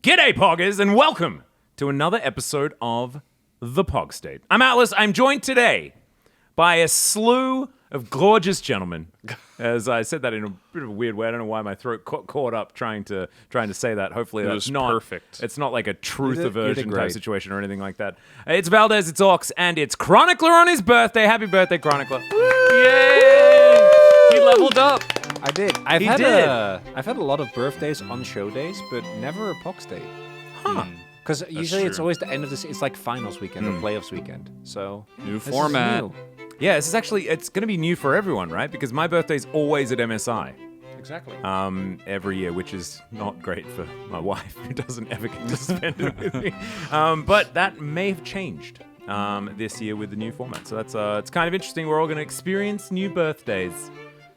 G'day, Poggers, and welcome to another episode of The PogState. I'm Atlus. I'm joined today by a slew of gorgeous gentlemen. As I said that in a bit of a weird way. I don't know why my throat caught up trying to say that. Hopefully that's not perfect. It's not like a truth aversion type situation or anything like that. It's Valdes, it's Orcs, and it's Chronicler on his birthday. Happy birthday, Chronicler. Yay! He leveled up. I did. I've had a lot of birthdays on show days, but never a PogState. Huh. Because usually it's true. always the end of this. It's like finals weekend or playoffs weekend. So New this is format. new. Yeah, this is actually, it's going to be new for everyone, right? Because my birthday's always at MSI. Exactly. Every year, which is not great for my wife, who doesn't ever get to spend it with me. But that may have changed this year with the new format. So that's it's kind of interesting. We're all going to experience new birthdays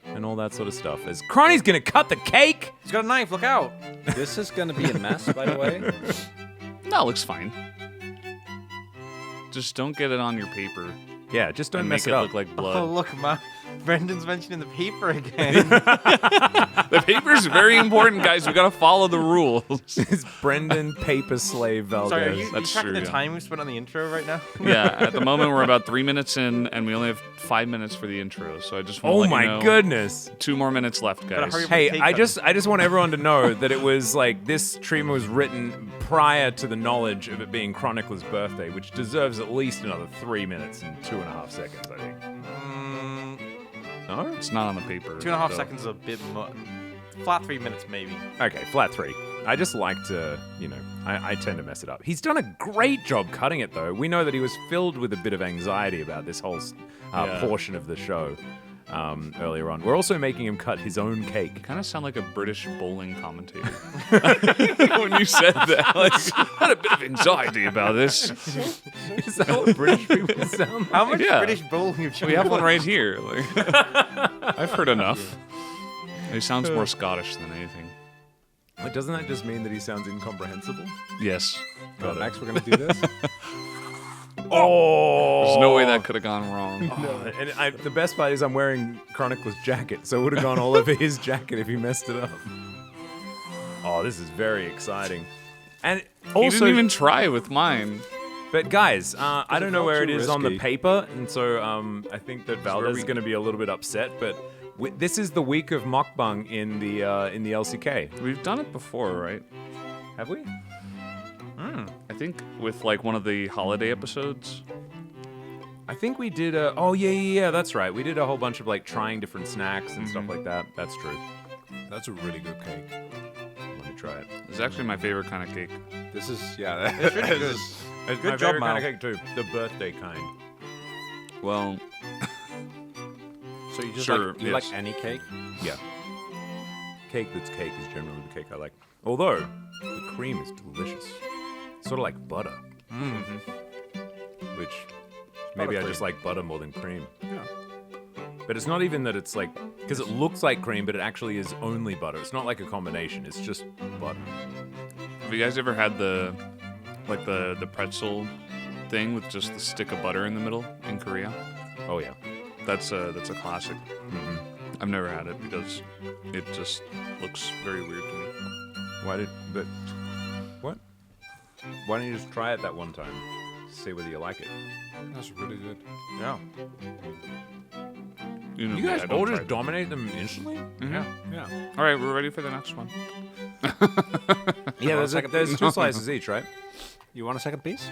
and all that sort of stuff. As Cronny's going to cut the cake. He's got a knife, look out! This is gonna be a mess, by the way. No, it looks fine. Just don't get it on your paper Yeah, just don't and mess make it it up. look like blood. Oh, look, Brendan's mentioning the paper again. The paper's very important, guys. We gotta follow the rules. It's Brendan Paper Slave Valdes. Sorry, are you That's tracking true, the yeah. time we spent on the intro right now? Yeah, at the moment we're about 3 minutes in, and we only have 5 minutes for the intro. So I just want to Oh let my you know, goodness. 2 more minutes left, guys. hurry up. Hey, Take I them. just want everyone to know that it was like this stream was written prior to the knowledge of it being Chronicler's birthday, which deserves at least another 3 minutes and 2.5 seconds, I think. No? It's not on the paper. 2.5 so- seconds is a bit flat 3 minutes, maybe. Okay, flat 3. I just like to, I tend to mess it up. He's done a great job cutting it, though. We know that he was filled with a bit of anxiety about this whole portion of the show earlier on. We're also making him cut his own cake. You kind of sound like a British bowling commentator. When you said that, like, I had a bit of anxiety about this. Is that what British people sound like? How much Yeah. British bowling have you We have one right here. Like, I've heard enough. He sounds more Scottish than anything. Wait, doesn't that just mean that he sounds incomprehensible? Yes. Got it. Next, we're gonna do this. Oh! There's no way that could have gone wrong. No, and the best part is I'm wearing Chronicler's jacket, so it would have gone all over his jacket if he messed it up. Oh, this is very exciting. And He also, didn't even try with mine. but guys, I don't know felt where it too is on the risky. paper, and so I think that Valdes is going to be a little bit upset, but this is the week of mukbang in the LCK. We've done it before, right? Have we? I think with like one of the holiday episodes. I think we did a... Oh, yeah, that's right. We did a whole bunch of, like, trying different snacks and stuff like that. That's true. That's a really good cake. Let me try it. It's actually my favorite kind of cake. This is yeah. It's really good. It's Good my job, favorite Mal. kind of cake, too. The birthday kind. Well, So you just Sure, you yes. like any cake? Yeah. Cake that's cake is generally the cake I like. Although, the cream is delicious. Sort of like butter. Which, maybe I just like butter more than cream. Yeah. But it's not even that it's like... Because it looks like cream, but it actually is only butter. It's not like a combination. It's just butter. have you guys ever had the pretzel thing with just the stick of butter in the middle in Korea? Oh, yeah. That's a classic. I've never had it because it just looks very weird to me. What? Why don't you just try it that one time? See whether you like it. That's really good. Yeah. You know You me, guys I don't all try just them. dominate them instantly? Yeah. All right, we're ready for the next one. Yeah, second there's piece? 2 slices each, right? You want a second piece?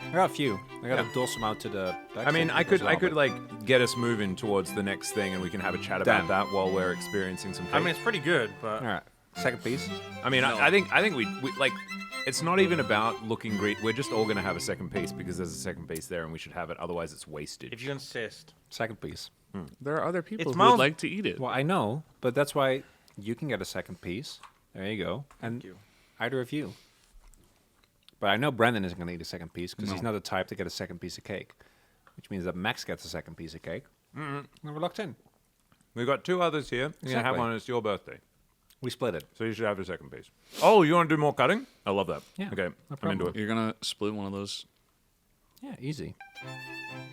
I got a few. I gotta dose them out to the. I mean, I backstage could as well, but- like get us moving towards the next thing, and we can have a chat about Damn. that while we're experiencing some cake. I mean, it's pretty good, but All right. Second piece. I think we like. It's not even about looking great. We're just all gonna have a second piece because there's a second piece there, and we should have it. Otherwise, it's wasted. if you insist. Second piece. There are other people It's who would Miles- like to eat it. Well, I know, but that's why you can get a second piece. There you go. And you. either of you. But I know Brandon isn't going to eat a second piece because he's not the type to get a second piece of cake. Which means that Max gets a second piece of cake. And we're locked in. We've got 2 others here. You're gonna have Exactly. one. It's your birthday, We split it. so you should have a second piece. Oh, you want to do more cutting? I love that. Yeah, Okay, no I'm into problem. it. You're gonna split one of those. Yeah, easy.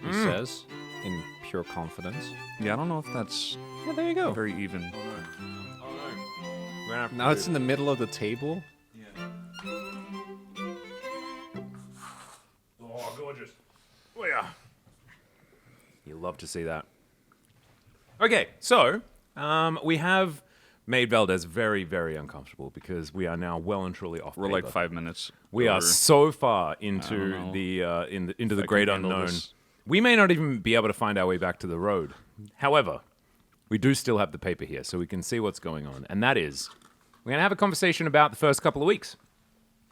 He says in pure confidence. Yeah, I don't know if that's Yeah, there you go. very even. We're gonna have to Now do- it's in the middle of the table. You love to see that. Okay, so we have made Valdes very, very uncomfortable because we are now well and truly off. We're paper. like 5 minutes. We are over. so far into know into the I great can handle unknown. this. We may not even be able to find our way back to the road. However, we do still have the paper here, so we can see what's going on. And that is, we're going to have a conversation about the first couple of weeks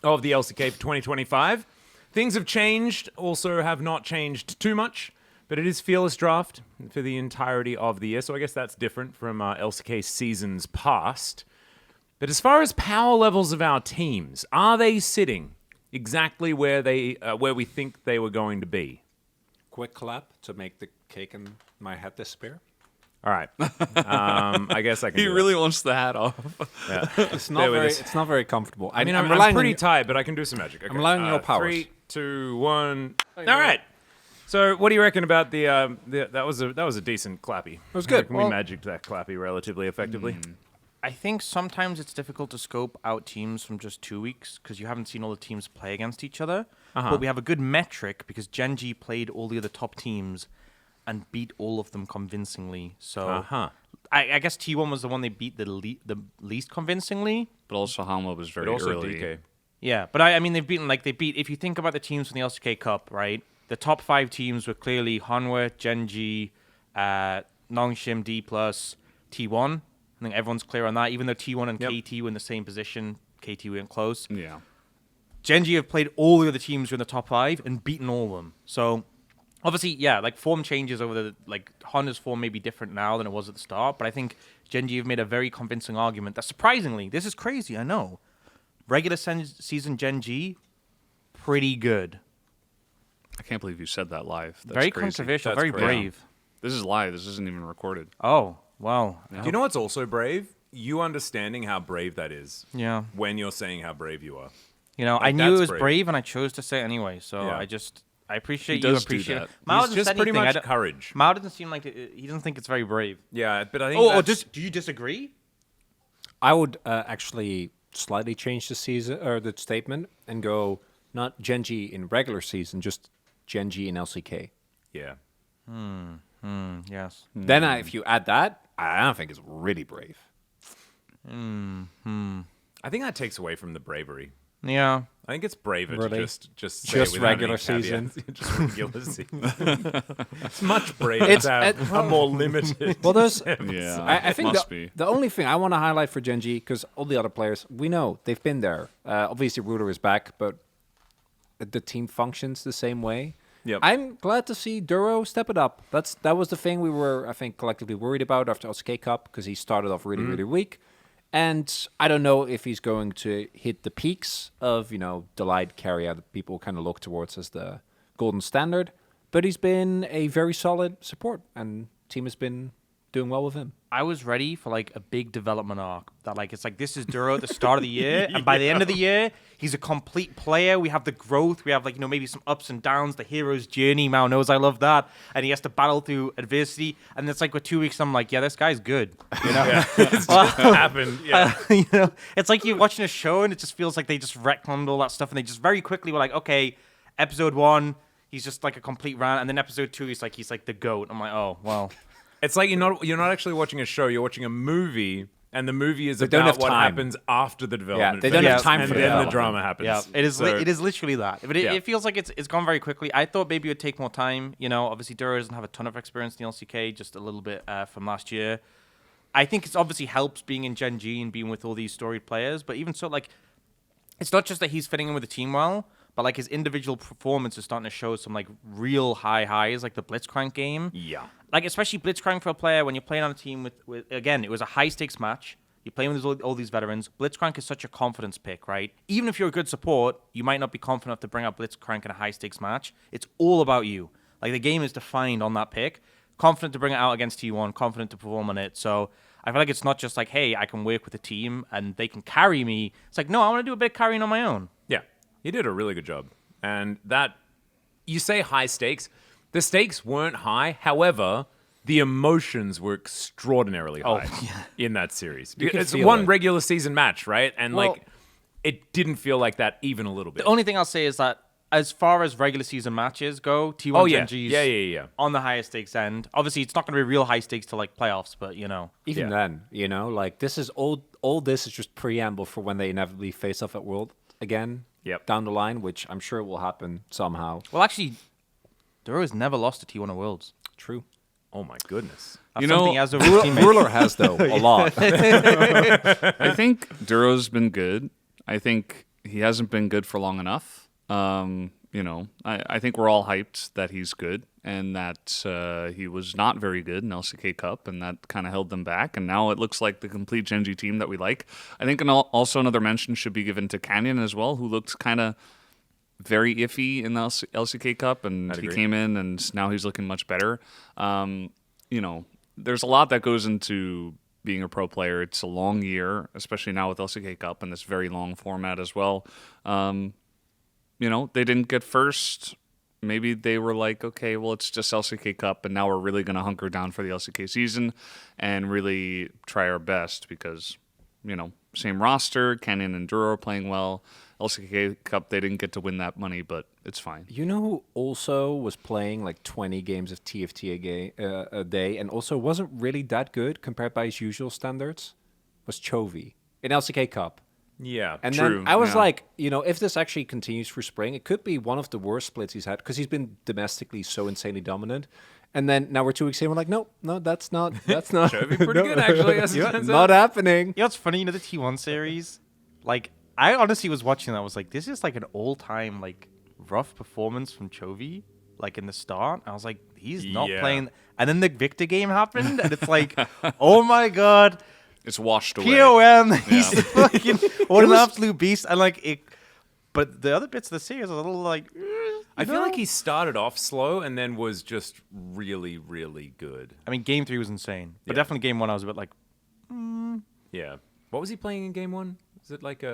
of the LCK for 2025. Things have changed, also have not changed too much, but it is Fearless Draft for the entirety of the year, so I guess that's different from LCK seasons past. But as far as power levels of our teams, are they sitting exactly where we think they were going to be? Quick clap to make the cake in my head disappear. All right. I guess I can. He do really wants the hat off. that. It's Bear not with very. us. It's not very comfortable. I mean, I'm relying pretty on tired, but I can do some magic. Okay. relying on your powers. 3, 2, 1. All right. So, what do you reckon about the that was a decent clappy. It was good. We magicked that clappy relatively effectively. I think sometimes it's difficult to scope out teams from just 2 weeks because you haven't seen all the teams play against each other. But we have a good metric because Gen.G played all the other top teams and beat all of them convincingly. So I guess T1 was the one they beat the least convincingly. But also Hanwha was very But also early. DK. Yeah, but I mean, they beat, if you think about the teams from the LCK Cup, right? The top 5 teams were clearly Hanwha, Gen.G, Nongshim, D+, T1. I think everyone's clear on that, even though T1 and KT were in the same position. KT went close. Yeah. Gen.G have played all the other teams who are in the top 5 and beaten all of them. So, obviously, yeah, like form changes over the, like, Honda's form may be different now than it was at the start, but I think Gen.G have made a very convincing argument that surprisingly, this is crazy, I know. Regular season Gen.G, pretty good. I can't believe you said that live. That's Very crazy. controversial, That's very crazy. brave. This is live. This isn't even recorded. Oh, wow. Do you know what's also brave? You understanding how brave that is. Yeah. When you're saying how brave you are. You know, Like, I knew it that's was brave. brave and I chose to say it anyway, so Yeah. I appreciate He you does do appreciate that. it. Mao It's hasn't just said pretty anything. much courage. Mao doesn't seem like he doesn't think it's very brave. Yeah, but I think Do you disagree? I would actually slightly change the season or the statement and go not Gen.G in regular season, just Gen.G in LCK. Yeah. Yes. Then if you add that, I don't think it's really brave. I think that takes away from the bravery. Yeah. I think it's braver to Really? just say Just it without regular any caveats. season? Just regular season. It's much braver to have a more limited. Well, there's. Yeah. I think must be. the only thing I want to highlight for Gen.G, because all the other players, we know they've been there. Obviously, Ruler is back, but the team functions the same way. Yep. I'm glad to see Duro step it up. That was the thing we were, I think, collectively worried about after LCK Cup, because he started off really, really weak. And I don't know if he's going to hit the peaks of, the light carrier that people kind of look towards as the golden standard. But he's been a very solid support, and team has been doing well with him. I was ready for like a big development arc that like it's like this is Duro at the start of the year, and by the end of the year, he's a complete player. We have the growth, we have like maybe some ups and downs, the hero's journey. Mao knows I love that, and he has to battle through adversity. And it's like with 2 weeks, I'm like, yeah, this guy's good. Yeah, it's just happened. Yeah. It's like you're watching a show and it just feels like they just retconned all that stuff, and they just very quickly were like, okay, episode 1, he's just like a complete rant, and then episode 2, he's like the GOAT. I'm like, oh well. It's like you're not actually watching a show. You're watching a movie, and the movie is They don't about have what time. happens after the development. they don't phase, have time and for then the development. drama happens. Yeah, it is. So- It is literally that. But Yeah. it feels like it's gone very quickly. I thought maybe it would take more time. Obviously Duro doesn't have a ton of experience in the LCK, just a little bit from last year. I think it's obviously helps being in Gen.G and being with all these storied players. But even so, like, it's not just that he's fitting in with the team well, but like his individual performance is starting to show some like real high highs, like the Blitzcrank game. Yeah. Like, especially Blitzcrank for a player, when you're playing on a team with again, it was a high-stakes match. You're playing with all these veterans. Blitzcrank is such a confidence pick, right? Even if you're a good support, you might not be confident enough to bring up Blitzcrank in a high-stakes match. It's all about you. Like, the game is defined on that pick. Confident to bring it out against T1, confident to perform on it. So I feel like it's not just like, hey, I can work with a team and they can carry me. It's like, no, I want to do a bit of carrying on my own. Yeah, he did a really good job. And that, you say high stakes. The stakes weren't high. However, the emotions were extraordinarily high in that series. You can It's feel one it. regular season match, right? And Well- like, it didn't feel like that even a little bit. The only thing I'll say is that as far as regular season matches go, T1 Oh, yeah. Genji's Yeah. on the highest stakes end. Obviously, it's not going to be real high stakes to like playoffs, but Even Yeah. then, like this is all this is just preamble for when they inevitably face off at World again Yep. down the line, which I'm sure will happen somehow. Well, actually, Duro has never lost to T1 at Worlds. True. Oh my goodness. That's You know, something he has over his teammates. Ruler has though a lot. I think Duro's been good. I think he hasn't been good for long enough. I think we're all hyped that he's good and that he was not very good in LCK Cup, and that kind of held them back. And now it looks like the complete Genji team that we like. I think also another mention should be given to Canyon as well, who looked kind of very iffy in the LCK Cup, and I'd he agree. came in, and now he's looking much better. There's a lot that goes into being a pro player. It's a long year, especially now with LCK Cup and this very long format as well. They didn't get first. Maybe they were like, okay, well, it's just LCK Cup, and now we're really going to hunker down for the LCK season and really try our best because, same roster, Canyon and Duro are playing well. LCK Cup, they didn't get to win that money, but it's fine. You know who also was playing like 20 games of TFT a day and also wasn't really that good compared by his usual standards? Was Chovy in LCK Cup. Yeah. And True, then I was yeah. like, if this actually continues for spring, it could be one of the worst splits he's had because he's been domestically so insanely dominant. And then now we're 2 weeks in, we're like, no, that's not. Should be pretty good, actually, as it turns Not out. happening. You know what's funny? The T1 series, like, I honestly was watching that. I was like, this is like an all-time, like, rough performance from Chovy, like, in the start. I was like, he's not Yeah. playing. And then the Victor game happened, and it's like, oh my god, It's washed away. POM, he's Yeah. fucking, what an absolute beast. And, like, it, but the other bits of the series are a little, like, I feel like he started off slow and then was just really, really good. I mean, game 3 was insane. But Yeah. definitely game 1, I was a bit like, Yeah. What was he playing in game 1? Was it like he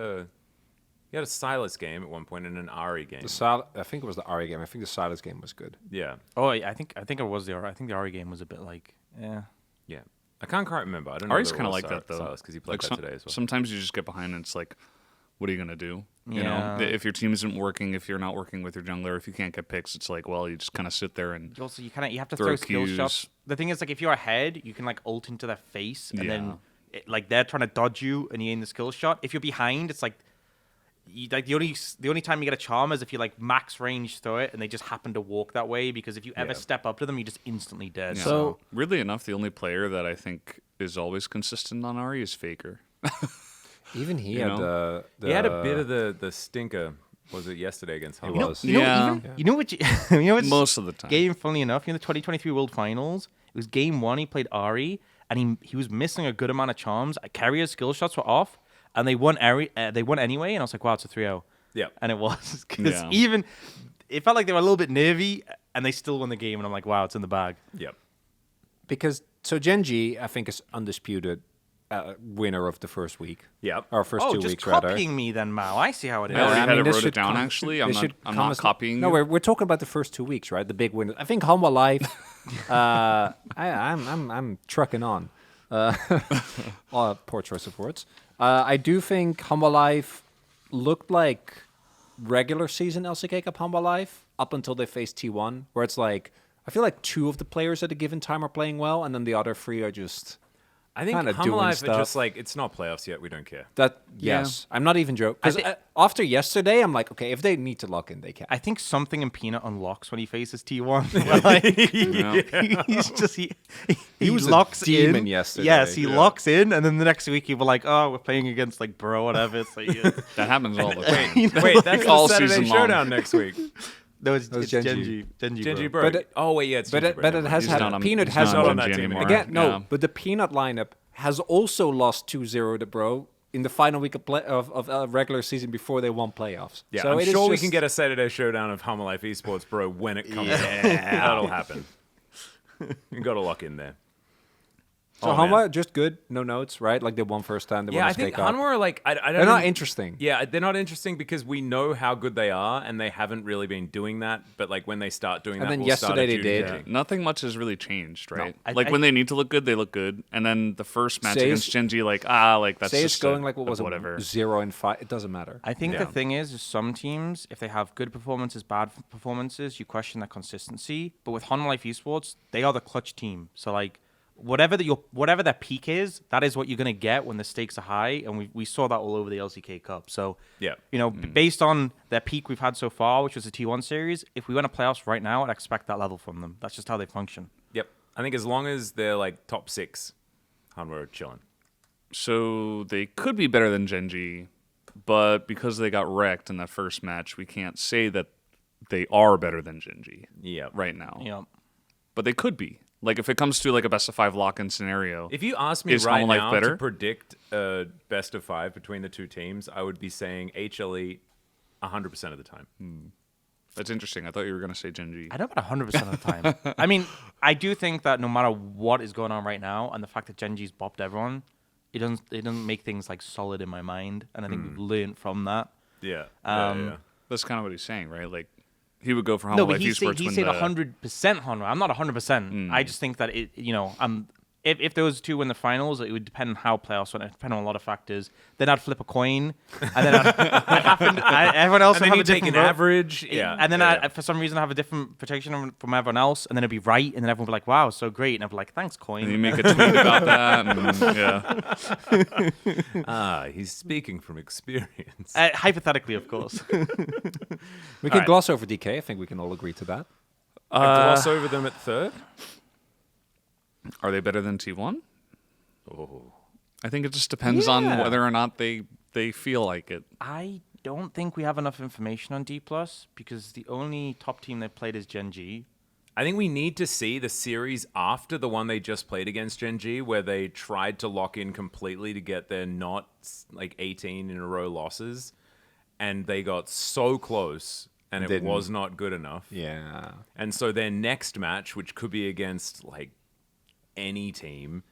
had a Silas game at one point and an Ari game. I think it was the Ari game. I think the Silas game was good. Yeah. oh, I think it was the, I think the Ari game was a bit like, yeah. Yeah. I can't quite remember. I don't know. Ari's kind of like that, though. Silas, because he played Like that today as well. Sometimes you just get behind and it's like, what are you going to do? You know, Yeah. if your team isn't working, if you're not working with your jungler, if you can't get picks, it's like, well, you just kind of sit there and Also, you have to Throw throw skill Qs. shots. The thing is, like, if you're ahead, you can like ult into their face, and Yeah. then like they're trying to dodge you, and you aim the skill shot. If you're behind, it's like, the only time you get a charm is if you like max range throw it, and they just happen to walk that way. Because if you ever Yeah. step up to them, you're just instantly dead. Yeah. So- weirdly enough, the only player that I think is always consistent on Ari is Faker. Even he You had know? the He had a bit of the stinker. Was it yesterday against He Humble? was. You know, Yeah. you know what? You know what's Most of the time. game. Funnily enough, in the 2023 World Finals, it was game 1. He played Ari, and he was missing a good amount of charms. Carrier's skill shots were off, and they won Ari. They won anyway, and I was like, wow, it's a 3-0. Yeah. And it was because Yeah. even it felt like they were a little bit nervy, and they still won the game. And I'm like, wow, it's in the bag. Yep. because so Genji I think is undisputed winner of the first week. Yep. Or first Oh, 2 just weeks rather. copying me then, Mao. I see how it is. I already had it this wrote it should down, come- actually. this I'm should not come as- copying No, you. we're talking about the first 2 weeks, right? The big winners. I think Humble Life. I'm trucking on. Poor choice of words. I do think Humble Life looked like regular season LCK Cup Humble Life up until they faced T1, where it's like I feel like 2 of the players at a given time are playing well, and then the other 3 are just I think Kinda Humble doing Life are stuff. just like, it's not playoffs yet. We don't care. that. Yeah. Yes, I'm not even joking. Because after yesterday, I'm like, okay, if they need to lock in, they can. I think something in Peanut unlocks when he faces T1. Where, like, Yeah. he's just he was a locks demon in. yesterday. Yes, he Yeah. locks in, and then the next week he will like, oh, we're playing against like Bro, whatever. It's like, yeah. That happens all the time. Wait, that's All the Saturday season long. Showdown next week. No, it's was Genji. Genji Bro. Bro. But oh, wait, yeah, it's But Genji it, Bro, but never it mind. has He's had not on- Peanut he's has not on on that Genji team anymore. again. No, Yeah. but the Peanut lineup has also lost 2-0 to Bro in the final week of regular season before they won playoffs. Yeah, so I'm it is sure we just- can get a Saturday Showdown of Humble Life Esports Bro when it comes up. That'll happen. You got to lock in there. So Hanwha, just good, no notes, right? Like they won first time. They won I the think Skate Cup. Hanwha are like I don't. They're not even- interesting. Yeah, they're not interesting because we know how good they are, and they haven't really been doing that. But like when they start doing And that, then we'll start yesterday they did. adjudicating. Nothing much has really changed, right? I- Like I- when they need to look good, they look good. And then the first match Say against it's- Genji, like that's Say just it's going like what was whatever. it, 0-5. It doesn't matter. I think Yeah. the thing is some teams, if they have good performances, bad performances, you question their consistency. But with Honor Life Esports, they are the clutch team. So like whatever their peak is, that is what you're gonna get when the stakes are high, and we saw that all over the LCK Cup. So Yeah. based on their peak we've had so far, which was the T1 series, if we went to playoffs right now, I'd expect that level from them. That's just how they function. Yep. I think as long as they're like top 6, Hanwha are chilling. So they could be better than Genji, but because they got wrecked in that first match, we can't say that they are better than Genji Yeah. right now. You know, But they could be. Like if it comes to like a best of 5 lock-in scenario. If you ask me Is right Hollow Knight now better? to predict a best of 5 between the two teams, I would be saying HLE 100% of the time. That's interesting. I thought you were going to say Genji. I don't about 100% of the time. I mean, I do think that no matter what is going on right now, and the fact that Genji's bopped everyone, it doesn't make things like solid in my mind, and I think we've learned from that. Yeah. That's kind of what he's saying, right? Like he would go for Hollow No, but Life he Esports said when 100% Honor. I'm not 100%. I just think that if those two win the finals, it would depend on how playoffs went. It would depend on a lot of factors. Then I'd flip a coin, and then everyone else And then would have you a take different an vote. average. Yeah. And then yeah. I, for some reason, I have a different protection from everyone else, and then it'd be right, and then everyone would be like, "Wow, so great," and I'd be like, "Thanks, coin." and you make a tweet about that. And, yeah. He's speaking from experience. Hypothetically, of course. We can right. gloss over DK. I think we can all agree to that. Gloss over them at third. Are they better than T1? Oh. I think it just depends on Yeah. whether or not they feel like it. I don't think we have enough information on D+, because the only top team they played is Genji. I think we need to see the series after the one they just played against Genji, where they tried to lock in completely to get their not like 18 in a row losses, and they got so close, and it Didn't. was not good enough. Yeah. And so their next match, which could be against like any team,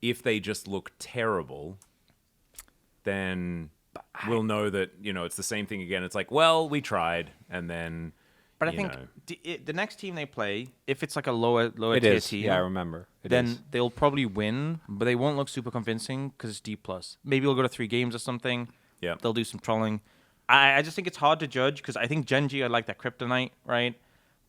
if they just look terrible, then we'll know that, it's the same thing again. It's like, well, we tried, and then. But I you think know. the next team they play, if it's like a lower It tier is. team, Yeah, I remember. It then is. they'll probably win, but they won't look super convincing because it's D+. Maybe we'll go to 3 games or something. Yeah. They'll do some trolling. I just think it's hard to judge because I think Genji are like that kryptonite, right?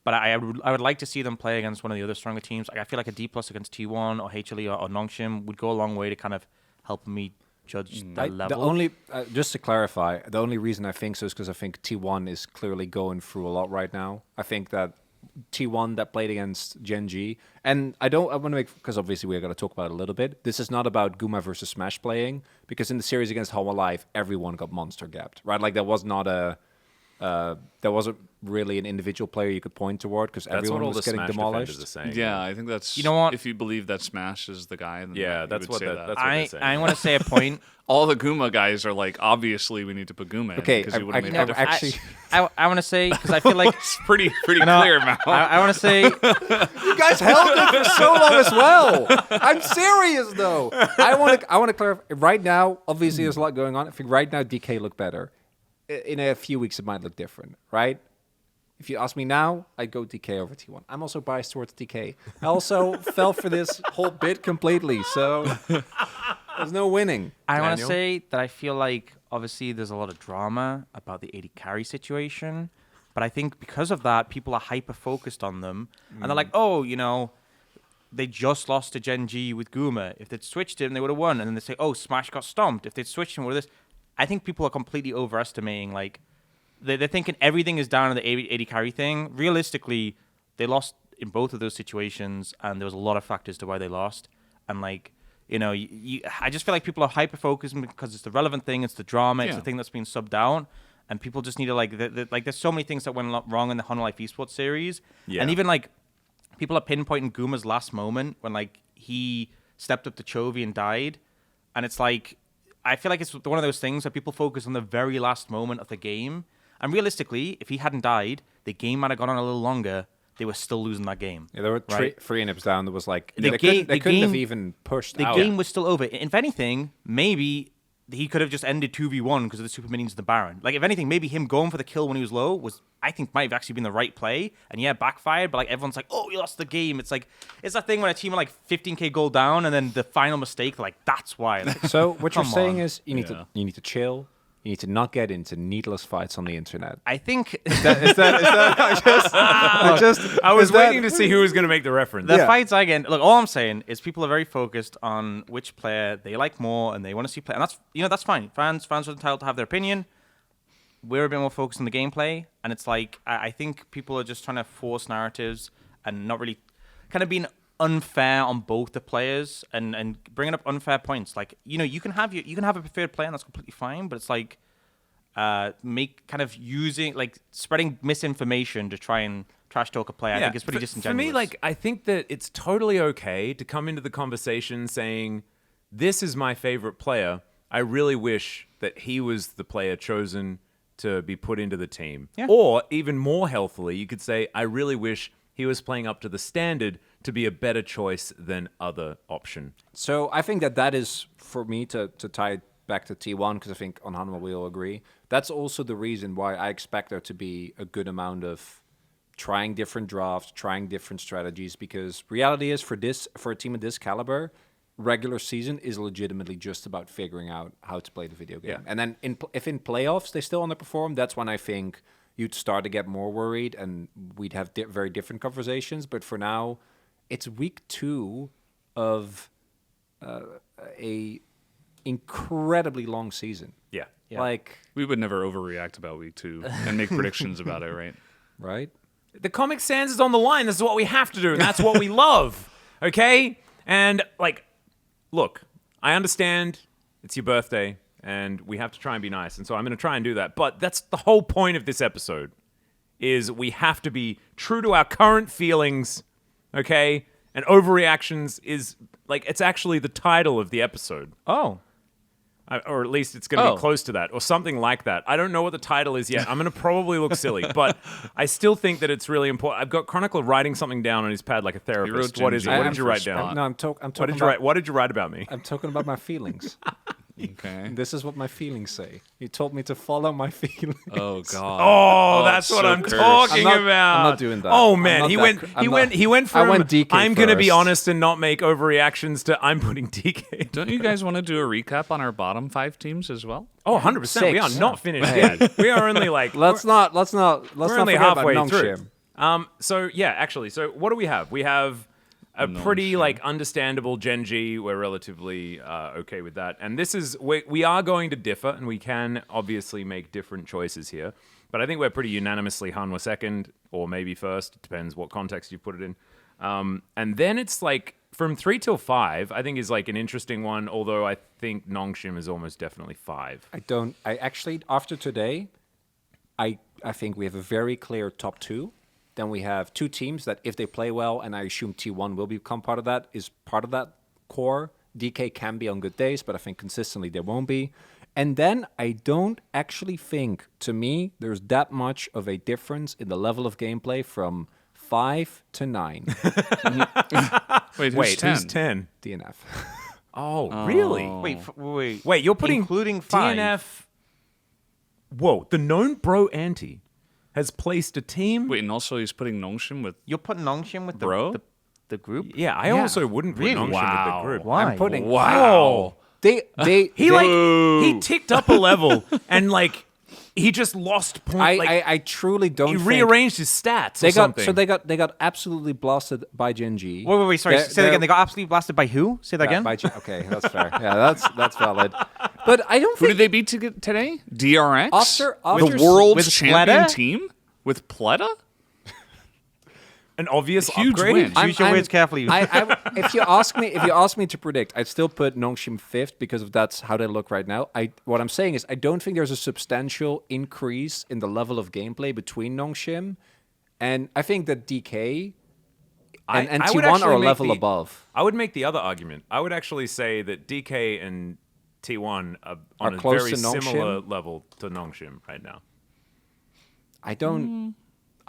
But I would like to see them play against one of the other stronger teams. Like I feel like a D+ against T1 or HLE or Nongshim would go a long way to kind of help me judge that level. The only, just to clarify, the only reason I think so is because I think T1 is clearly going through a lot right now. I think that T1 that played against Genji, and I want to make, because obviously we're going to talk about it a little bit. This is not about Guma versus Smash playing, because in the series against Hollow Life, everyone got monster gapped, right? Like there was not there wasn't really an individual player you could point toward because That's everyone what all was the getting Smash demolished. defenders are saying. Yeah, I think that's. You know what? If you believe that Smash is the guy, then Yeah, you that's would what say that- that. that's what they're saying. I want to say a point. All the Guma guys are like, obviously, we need to put Guma in Okay, because he would have made I- a difference. actually- I want to say because I feel like It's pretty clear, Mal. I want to say You guys held it for so long as well. I'm serious though. I want to clarify. Right now, obviously, there's a lot going on. I think right now DK look better. In a few weeks, it might look different, right? If you ask me now, I'd go DK over T1. I'm also biased towards DK. I also fell for this whole bit completely, so there's no winning. I want to Daniel? say that I feel like obviously there's a lot of drama about the 80 carry situation, but I think because of that, people are hyper focused on them, and they're like, oh, they just lost to Genji with Guma. If they'd switched him, they would have won. And then they say, oh, Smash got stomped. If they'd switched him, what this? I think people are completely overestimating. Like, they're thinking everything is down to the 80 carry thing. Realistically, they lost in both of those situations, and there was a lot of factors to why they lost. And like, I just feel like people are hyper focused because it's the relevant thing, it's the drama, it's Yeah. the thing that's been subbed out, and people just need to like, there's so many things that went wrong in the Honor Life Esports series, Yeah. and even like, people are pinpointing Guma's last moment when like he stepped up to Chovy and died, and it's like, I feel like it's one of those things where people focus on the very last moment of the game, and realistically, if he hadn't died, the game might have gone on a little longer. they were still losing that game. Yeah, there were right? three nips down. There was like The they game- couldn't the have game- even pushed The out. game was still over. If anything, maybe he could have just ended 2v1 because of the super minions in the Baron. Like, if anything, maybe him going for the kill when he was low was, I think, might have actually been the right play. And yeah, backfired, but like everyone's like, oh, you lost the game. It's like, it's that thing when a team are like 15k goal down and then the final mistake, like, that's why. Like, So what you're come saying on. is you need to chill. You need to not get into needless fights on the internet. I think I was waiting to see who was going to make the reference. the fights I get, look, all I'm saying is people are very focused on which player they like more and they want to see play. And that's, that's fine. Fans are entitled to have their opinion. We're a bit more focused on the gameplay. And it's like, I think people are just trying to force narratives and not really kind of being unfair on both the players and bringing up unfair points. Like, you can have a preferred player and that's completely fine, but it's like spreading misinformation to try and trash talk a player. I think it's pretty disingenuous. For me, like, I think that it's totally okay to come into the conversation saying, this is my favorite player. I really wish that he was the player chosen to be put into the team. Yeah. Or even more healthily, you could say, I really wish he was playing up to the standard to be a better choice than other option. So I think that is, for me, to tie it back to T1, because I think on Hanwha we all agree, that's also the reason why I expect there to be a good amount of trying different drafts, trying different strategies, because reality is for a team of this caliber, regular season is legitimately just about figuring out how to play the video game. Yeah. And then if in playoffs they still underperform, that's when I think you'd start to get more worried and we'd have very different conversations. But for now, it's week 2 of a incredibly long season. Yeah. Like, We would never overreact about week 2 and make predictions about it, right? right? The Comic Sans is on the line. This is what we have to do, and that's what we love. Okay? And, like, look, I understand it's your birthday, and we have to try and be nice, and so I'm going to try and do that. But that's the whole point of this episode, is we have to be true to our current feelings, okay? And Overreactions is, like, it's actually the title of the episode. Oh. Or at least it's going to be close to that, or something like that. I don't know what the title is yet. I'm going to probably look silly, but I still think that it's really important. I've got Chronicle writing something down on his pad like a therapist. wrote What is it? Gingy What did you write down? No, I'm talking What did you about, write? What did you write about me? I'm talking about my feelings. Okay. This is what my feelings say. You told me to follow my feelings. Oh God. Oh, that's so what I'm cursed. talking I'm about. not doing that. Oh I'm man, not he that went. cr- He I'm went. not- He went from. I went DK I'm gonna be first. honest and not make overreactions to. I'm putting DK. Don't you guys want to do a recap on our bottom 5 teams as well? Oh, 100%. We are Six. not finished yet. We are only like. Let's not We're only forget halfway about through. Nongshim. So yeah, actually, so what do we have? We have a pretty like understandable Genji. We're relatively okay with that. And this is we are going to differ, and we can obviously make different choices here. But I think we're pretty unanimously Hanwha second, or maybe first. It depends what context you put it in. And then it's like from 3 till 5. I think is like an interesting one. Although I think Nongshim is almost definitely 5. I actually, after today, I think we have a very clear top 2. Then we have 2 teams that if they play well, and I assume T1 will become part of that, is part of that core. DK can be on good days, but I think consistently they won't be. And then I don't actually think, to me, there's that much of a difference in the level of gameplay from 5 to 9. Wait, Wait, who's 10? DNF. Oh, really? Wait, You're putting including 5. DNF. Whoa, the known bro anti has placed a team. Wait, and also he's putting Nongshim with. You're putting Nongshim with Bro? the group? Yeah, I also wouldn't put Really? Nongshim with the Wow. group. Why? I'm putting. Wow. They He ticked up a level and like he just lost point. I truly don't. He think rearranged his stats. They or got something. so they got absolutely blasted by Genji. Wait, sorry. Say that again. They got absolutely blasted by who? Say that again. Okay, that's fair. Yeah, that's valid. But I don't Who think did they beat today? DRX? After the world's with champion Pleta? team? With Pleta? an obvious Huge upgrade. win. Choose your words carefully. if you ask me to predict, I'd still put Nongshim 5th because that's how they look right now. What I'm saying is I don't think there's a substantial increase in the level of gameplay between Nongshim, and I think that DK and I would T1 are actually a make level above. I would make the other argument. I would actually say that DK and T1 are on a close very to Nongshim? similar level to Nongshim right now. I don't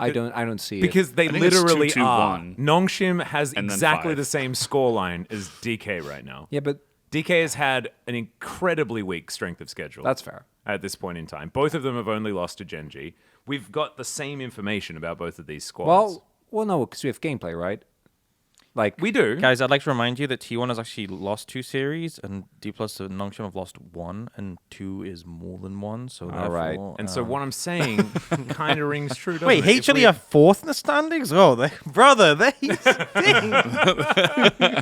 I don't see it. Because they think it's literally 2-2-1. are. Nongshim has And then exactly 5. the same scoreline as DK right now. yeah, but DK has had an incredibly weak strength of schedule. that's fair. At this point in time. Both of them have only lost to Genji. We've got the same information about both of these squads. Well, no, because we have gameplay, right? Like we do. Guys, I'd like to remind you that T1 has actually lost 2 series, and D Plus and Nongshim have lost 1, and 2 is more than 1. So All right. therefore, And so what I'm saying kind of rings true, doesn't wait, it? H If only we- are 4th in the standings? Oh, brother, they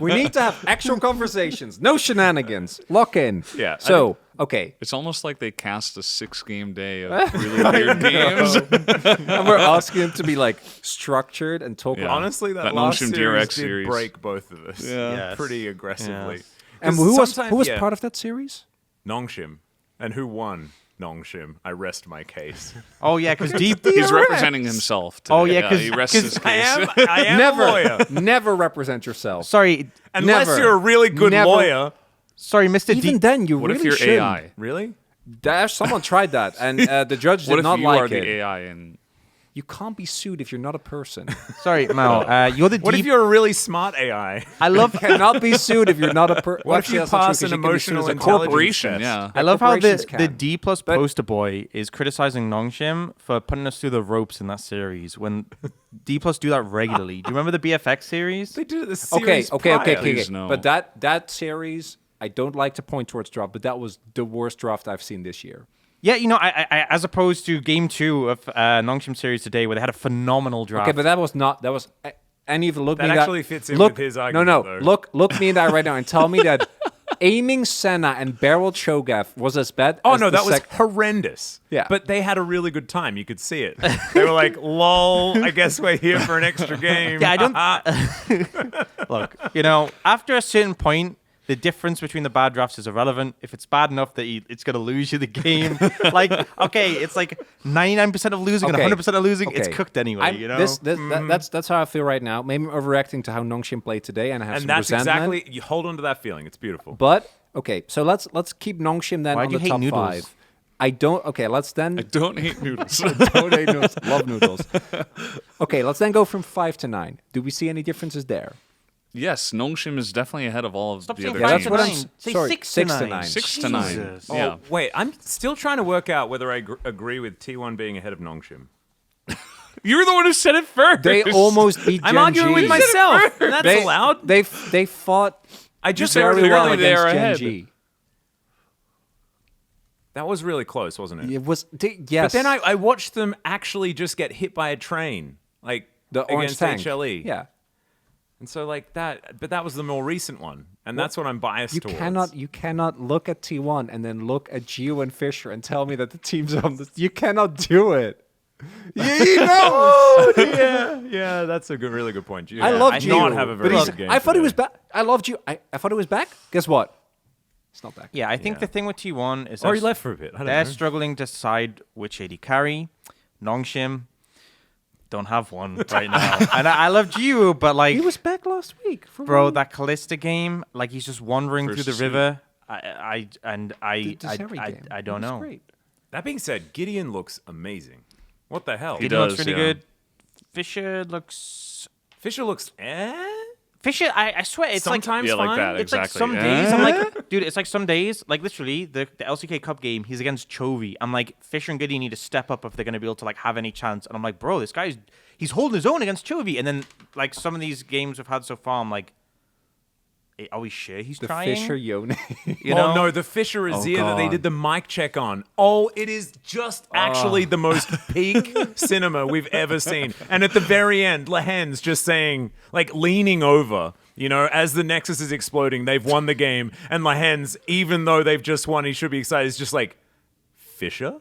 we need to have actual conversations, no shenanigans. Lock in. Yeah, I So okay, It's almost like they cast a 6-game day of really weird games. and we're asking him to be like structured and talk. Yeah. about Honestly, that That last Nongshim series DRX did series. break both of us Yes. pretty aggressively. Yes. And 'Cause who was sometimes- yeah, part of that series? Nongshim. And who won Nongshim? I rest my case. Oh, yeah, because deep. He's representing himself. Today. Oh, yeah, 'cause- he rests 'cause his I case. am a lawyer. Never represent yourself. Sorry, Unless Never. you're a really good Never. lawyer. sorry, Mr. Even Deep. then, you What really if you're shouldn't. AI? Really? Someone tried that, and the judge What did if not you like are it. the AI and You can't be sued if you're not a person. Sorry, Mal. You're the What deep. if you're a really smart AI? I love. Cannot be sued if you're not a person. What if you pass an emotional intelligence corporation? test? Yeah. I love how corporations the can. D plus poster boy is criticizing Nongshim for putting us through the ropes in that series when D plus do that regularly. Do you remember the BFX series? They did it the Okay, series okay. prior. Please, no. But that series, I don't like to point towards draft, but that was the worst draft I've seen this year. Yeah, you know, I as opposed to game 2 of Nongshim series today, where they had a phenomenal draft. Okay, but that was not. That was. Any of you look That me actually that, fits in look, with his No, argument, though. look me in that right now and tell me that aiming Senna and barrel Cho'Gath was as bad. Oh as no, the that was sec- horrendous. Yeah. But they had a really good time. You could see it. They were like, "Lol, I guess we're here for an extra game." Yeah, I don't. Look, you know, after a certain point, the difference between the bad drafts is irrelevant. If it's bad enough that it's going to lose you the game, like, okay, it's like 99% of losing Okay. and 100% of losing, it's Okay. cooked anyway, I'm- you know? That's how I feel right now. Maybe I'm overreacting to how Nongshim played today, and I have And some that's resentment. exactly. You hold on to that feeling. It's beautiful. But okay, so let's keep Nongshim then Why on do you the hate top noodles? 5. I don't. Okay, let's then. I don't hate noodles. Don't hate noodles. Love noodles. Okay, let's then go from 5 to 9. Do we see any differences there? Yes, Nongshim is definitely ahead of all of Stop the saying other Yeah, five that's teams. what I'm. nine. Say Sorry, 6 to 6 to 9. 9. 6 to 9. Jesus. Yeah. Wait, I'm still trying to work out whether I agree with T1 being ahead of Nongshim. You were the one who said it first. They almost beat. I'm Gen arguing with G. myself. And that's They, allowed. They fought I just very said well clearly they against are Gen ahead. G. that was really close, wasn't it? It was yes. But then I watched them actually just get hit by a train, like the orange against tank. HLE. Yeah. And so like that, but that was the more recent one, and that's what I'm biased You towards. you cannot look at T1 and then look at Gio and Fisher and tell me that the teams on this. You cannot do it. You know. Yeah, that's a really good point. I love I Gio. not have a very but he's- good game. I thought he today. was back. I loved you. I thought he was back. Guess what? It's not back. Yeah, I think Yeah. the thing with T1 is Or he that left for a bit. I don't they're know. struggling to decide which AD carry. Nongshim don't have one right now. And I love Gio, but like, He was back last week. For bro, real. that Callista game, like he's just wandering through the Versus river. The I Desiree game. I He don't was know. great. That being said, Gideon looks amazing. What the hell? He Gideon looks does, really yeah. good. Fisher looks. Fisher looks Fisher, I swear, it's like sometimes Yeah, like fine. that, it's like exactly. some days I'm like, dude, it's like some days, like literally the LCK Cup game, he's against Chovy. I'm like, Fisher and Gideon need to step up if they're gonna be able to like have any chance. And I'm like, bro, this guy's he's holding his own against Chovy. And then like some of these games we've had so far, I'm like, are we sure he's The trying? Fisher Yone. You Oh know? no, the Fisher Azir that they God. did the mic check on. Oh, it is just actually the most peak cinema we've ever seen. And at the very end, Lehen's just saying, like leaning over, you know, as the Nexus is exploding, they've won the game. And Lehen's, even though they've just won, he should be excited. Is just like, Fisher?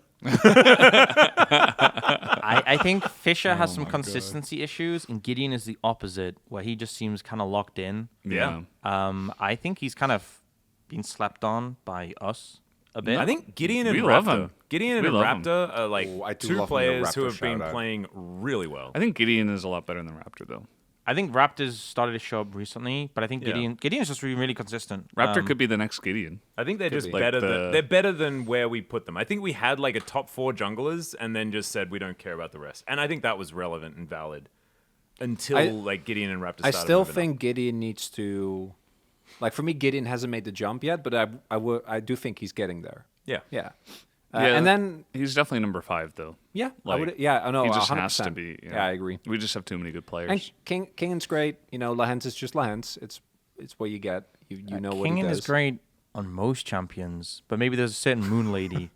I think Fisher has some consistency issues, and Gideon is the opposite, where he just seems kind of locked in. Yeah. I think he's kind of been slept on by us a bit. I think Gideon and We love Raptor. him. Gideon We and love him. Raptor are like Ooh, I do two love him, the players who Raptor have been shout-out. playing really well. I think Gideon is a lot better than Raptor, though. I think Raptors started to show up recently, but I think Yeah. Gideon's just really consistent. Raptor could be the next Gideon. I think they're just be. better Like than they're better than where we put them. I think we had like a top 4 junglers and then just said we don't care about the rest. And I think that was relevant and valid until like Gideon and Raptor I started still moving think up. Gideon needs to, like for me, Gideon hasn't made the jump yet, but I do think he's getting there. Yeah. Yeah. Yeah, And then he's definitely number 5 though. I Like, would. Yeah, I know. he just 100%. has to be. Yeah, I agree. We just have too many good players. And Kingan's great. You know, Lahens is just Lahens. It's what you get. You know what he Kingen does. is great on most champions, but maybe there's a certain Moon Lady.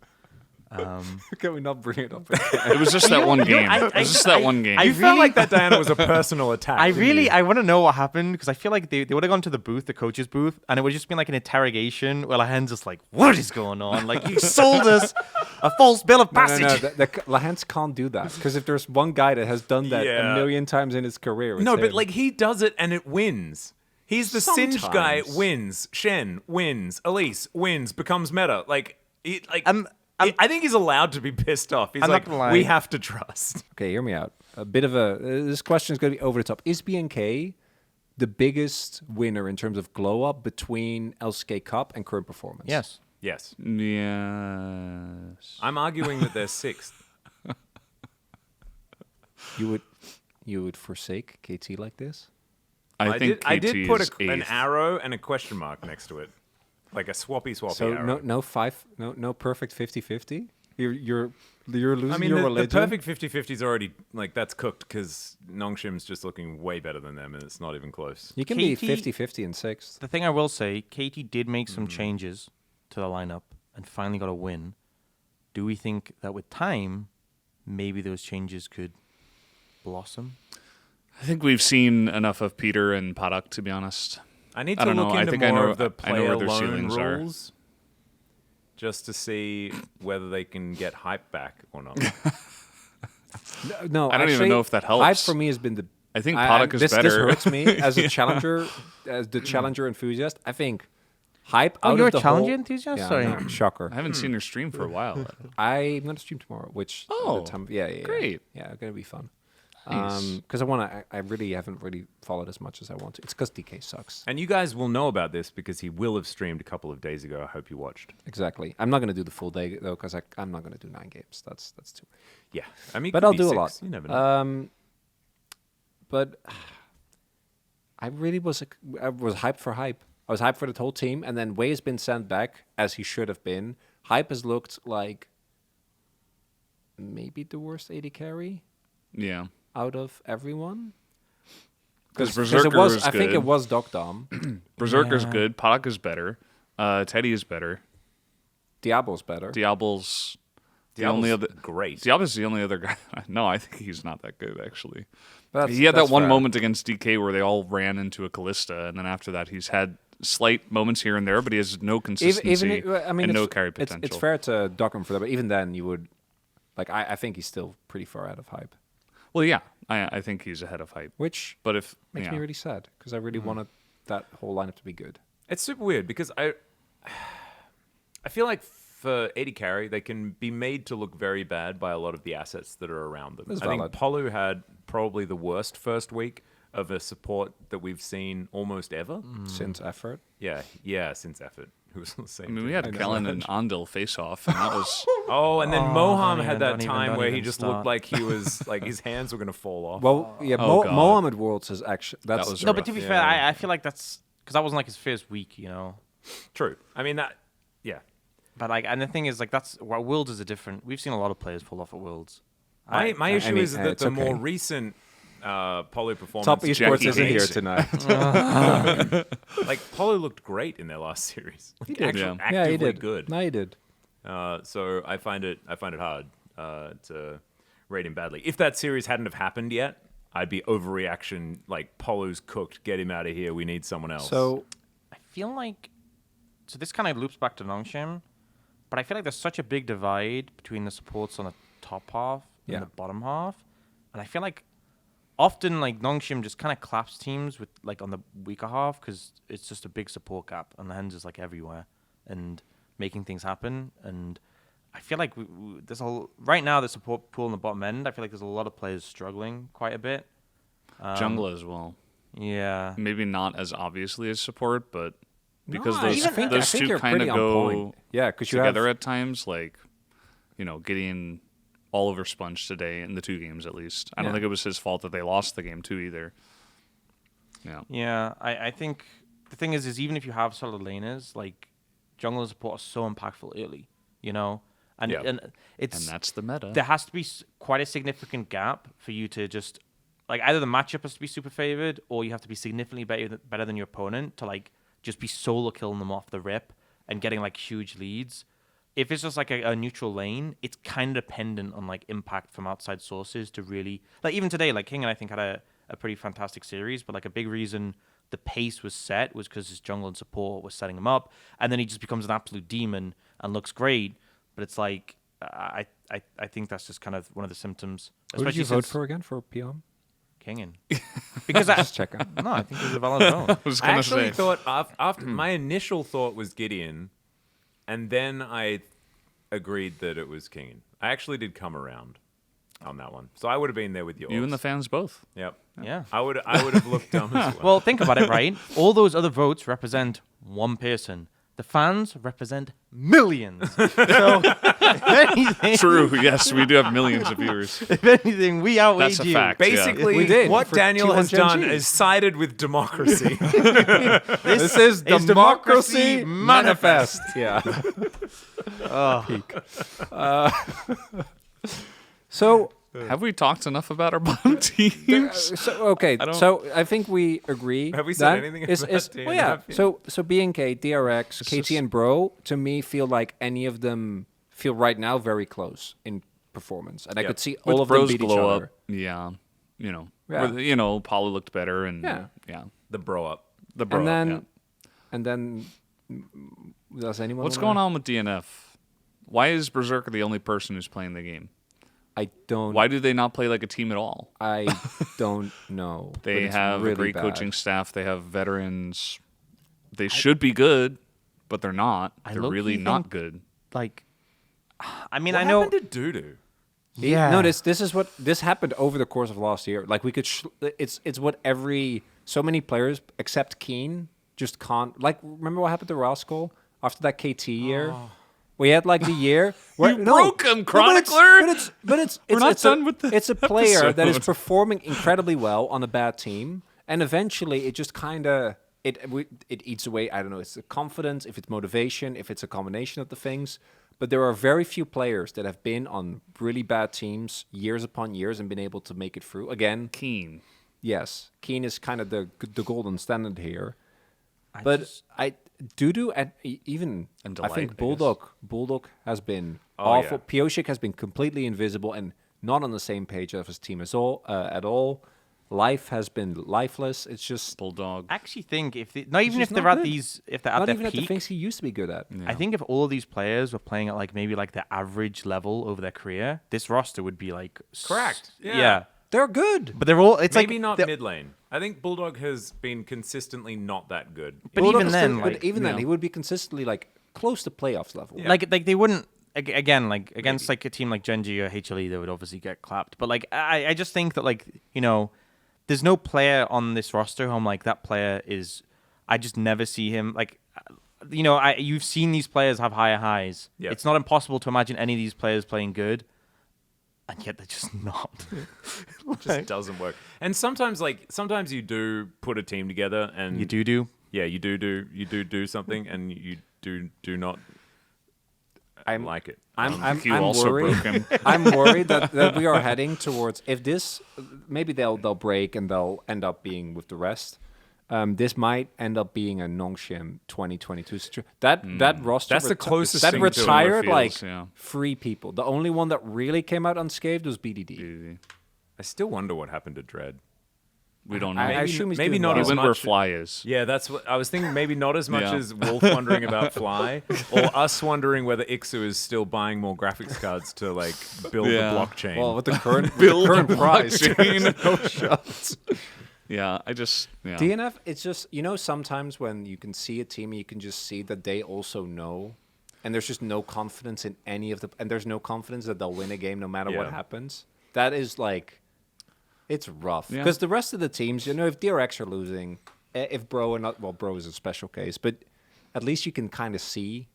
Can we not bring it up? it was just that one game. It was just that one game. I You felt like that, Diana, was a personal attack. I want to know what happened because I feel like they would have gone to the booth, the coach's booth, and it would just been like an interrogation where Lahen's just like, what is going on? Like, you sold us a false bill of passage. No. Lahens can't do that because if there's one guy that has done that Yeah. a million times in his career, it's No, but him. like he does it and it wins. He's the Singe guy, Sometimes. wins. Shen wins. Elise wins, becomes meta. Like, I'm- I think he's allowed to be pissed off. He's I'm not like, gonna lie. we have to trust. Okay, hear me out. A bit of a this question is going to be over the top. Is BNK the biggest winner in terms of glow up between LCK Cup and current performance? Yes. Yes. Yes. I'm arguing that they're 6th. You would forsake KT like this? I think I KT did put is an 8th. arrow and a question mark next to it. Like a swappy So arrow. no perfect 50-50? You're losing I mean, your the religion. perfect 50-50 is already, like, that's cooked because Nongshim's just looking way better than them and it's not even close. You can be KT 50-50 in 6th. The thing I will say, Katie did make some changes to the lineup and finally got a win. Do we think that with time, maybe those changes could blossom? I think we've seen enough of Peter and Paddock, to be honest. I need I to don't look know. I into think I more know- of the I know player where their loan ceilings are. rules just to see whether they can get hype back or not. No, I don't even actually, know if that helps. Hype for me has been the. I think Paddock is this better. hurts me as a challenger, as the challenger enthusiast. I think hype. Oh, out you're of a the challenger whole- enthusiast? Yeah, Sorry. no, shocker. I haven't seen her stream for a while. I'm gonna stream tomorrow, which Oh, the time, yeah, great. yeah, gonna be fun. Nice. Because I really haven't really followed as much as I want to. It's because DK sucks. And you guys will know about this because he will have streamed a couple of days ago. I hope you watched. Exactly. I'm not gonna do the full day though, because I'm not gonna do 9 games. That's too. Yeah. I mean, it But could I'll be do a 6. lot. You never know. But I really I was hyped for hype. I was hyped for the whole team, and then Wei has been sent back as he should have been. Hype has looked like maybe the worst AD carry Yeah. out of everyone. 'Cause it Berserker was, is I think good. it was Doc Dom. Berserker's Yeah. good. Paddock is better. Teddy is better. Diablo's better. Diablo's the Diablo's only other. great. Diablo's the only other guy. No, I think he's not that good actually. That's- He had that that's one fair. moment against DK where they all ran into a Callista, and then after that, he's had slight moments here and there, but he has no consistency and no carry potential. It's fair to dock him for that, but even then, you would like. I think he's still pretty far out of hype, Well, yeah, I think he's ahead of hype. which But if makes me really sad because I really wanted that whole lineup to be good. It's super weird because I feel like for AD carry, they can be made to look very bad by a lot of the assets that are around them. That's I think valid. Polu had probably the worst first week of a support that we've seen almost ever. Since effort. Yeah, since effort. Who was on the same I mean, team. we had Kellen and Andil face off, and that was Oh, and then Oh, Moham don't had even- that don't even- time don't where he even just start. looked like he was like his hands were gonna fall off. Well, yeah, Oh, God. Mohammed Worlds is actually that's was No, rough. but to be Yeah. fair, I feel like that's because that wasn't like his first week, you know. True. I mean that. Yeah. But like, and the thing is, like, that's well, Worlds is a different. We've seen a lot of players fall off at Worlds. My issue mean, is that it's the okay. more recent Polu performance. Top esports Jackie isn't here hates it. tonight. Like Polu looked great in their last series. He did, actually yeah. actively yeah, he did. good. No, he did. So I find it hard to rate him badly. If that series hadn't have happened yet, I'd be overreaction. Like Polu's cooked. Get him out of here. We need someone else. So I feel like, so this kind of loops back to Nongshim, but I feel like there's such a big divide between the supports on the top half and Yeah. the bottom half, and I feel like often like Nongshim just kind of claps teams with like on the weaker half because it's just a big support gap and the hands is like everywhere and making things happen. And I feel like there's right now the support pool on the bottom end. I feel like there's a lot of players struggling quite a bit. Jungler as well. Yeah. Maybe not as obviously as support, but because No, I those think- I those think two you're kind of pretty on go point. Yeah, 'cause you have- together at times. Like, Gideon all over Sponge today in the 2 games at least. I don't Yeah. think it was his fault that they lost the game too either. Yeah. Yeah, I think the thing is even if you have solid laners, like jungle and support are so impactful early, and Yeah. and it's And that's the meta. there has to be quite a significant gap for you to just like either the matchup has to be super favored or you have to be significantly better than your opponent to like just be solo killing them off the rip and getting like huge leads. If it's just like a neutral lane, it's kind of dependent on like impact from outside sources to really like even today, like King and I think had a pretty fantastic series, but like a big reason the pace was set was because his jungle and support was setting him up, and then he just becomes an absolute demon and looks great. But it's like I think that's just kind of one of the symptoms. Who did you Especially vote since for again for PM? Kingen. Because I Just checking. no, I think it was a valid vote. I was I gonna actually say. thought after my initial thought was Gideon, and then I agreed that it was Kingen. I actually did come around on that one, so I would have been there with yours. You and the fans both. Yep. Yeah. I would have looked dumb as well. Well, think about it, right? All those other votes represent one person. The fans represent millions. So, if anything, True. Yes, we do have millions of viewers. if anything, we outweigh That's a you. fact. yeah. Basically, We did what for Daniel has T1 done Gen G. is sided with democracy. This is Democracy Manifest. Yeah. Oh. So Have we talked enough about our bottom teams? okay, don't- so I think we agree. Have we said that anything is, about is, DNF well, yeah. yet? So B&K, DRX, KT, and Bro to me feel like any of them feel right now very close in performance, and I Yep. could see With all of them Bros beat each glow other. up. Yeah. Yeah. Where Paulo looked better and Yeah. The bro up. The bro And up, then, yeah. and then, does anyone? What's wanna- going on with DNF? Why is Berserker the only person who's playing the game? I don't. Why do they not play like a team at all? I don't know. but They it's have really a great bad. coaching staff. They have veterans. They should be good, but they're not. I They're low-key really think- not good. Like, I mean, What I know. happened to Doodoo? Yeah. No, this is what this happened over the course of last year. Like we could, it's what so many players except Keen just can't. Like remember what happened to Rascal after that KT year? We had like the year where You broke him, Chronicler! But it's We're not it's done a, with the it's a player that is episode. performing incredibly well on a bad team, and eventually it just kind of it eats away. I don't know. It's the confidence, if it's motivation, if it's a combination of the things. But there are very few players that have been on really bad teams years upon years and been able to make it through. Again, Keen. yes, Keen is kind of the golden standard here. I But just- Doodoo and even And I Delight, think I guess. Bulldog has been Oh, awful. yeah. Pioshik has been completely invisible and not on the same page of his team at all. Life has been lifeless. It's just Bulldog. I actually think if they, not even if just they're not at good. if they're at not their even at the peak, things he used to be good at. I think if all of these players were playing at like maybe like the average level over their career, this roster would be like Correct. Yeah. Yeah. They're good. But they're all. It's Maybe like not they're- mid lane. I think Bulldog has been consistently not that good. But Bulldog even is then, still- like, but even then, yeah. he would be consistently like close to playoffs level. Yeah. like they wouldn't again like against like a team like Genji or HLE they would obviously get clapped. But like I just think that like there's no player on this roster who I'm like that player is. I just never see him like. You've seen these players have higher highs. Yeah. It's not impossible to imagine any of these players playing good, and yet they're just not. It just doesn't work. And sometimes you do put a team together and You do. Yeah, you do something and you do not I'm like it. I'm You also worried. broke him. I'm worried that we are heading towards if this maybe they'll break and they'll end up being with the rest. This might end up being a non-shim 2022 situation. That roster That's the closest that thing to it. retired Feels, like yeah. 3 people. The only one that really came out unscathed was BDD. Easy. I still wonder what happened to Dread. We don't know. I assume he's maybe doing not well. he as went where much. Fly is. Yeah, that's what I was thinking. Maybe not as much Yeah. as Wolf wondering about Fly, or us wondering whether Ixu is still buying more graphics cards to like build Yeah. the blockchain. Well, with the current Build current a price, blockchain. no shots. Yeah, yeah. DNF, it's just sometimes when you can see a team, you can just see that they also know, and there's just no confidence in any of the, and there's no confidence that they'll win a game no matter what Yeah. happens. That is like, It's rough Yeah. because the rest of the teams, if DRX are losing, if Bro and not Bro is a special case, but at least you can kind of see.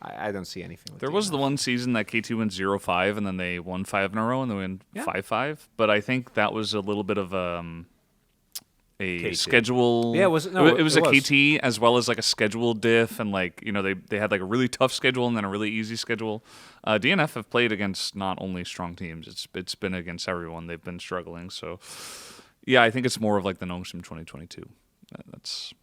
I don't see anything. With There was DNF. the one season that KT went 0-5 and then they won 5 in a row and they win Yeah. 5-5. But I think that was a little bit of a KT. schedule. Yeah, it was a KT as well as like a schedule diff, and like they had like a really tough schedule and then a really easy schedule. DNF have played against not only strong teams; it's been against everyone. They've been struggling. So yeah, I think it's more of like the Nongshim 2022. That's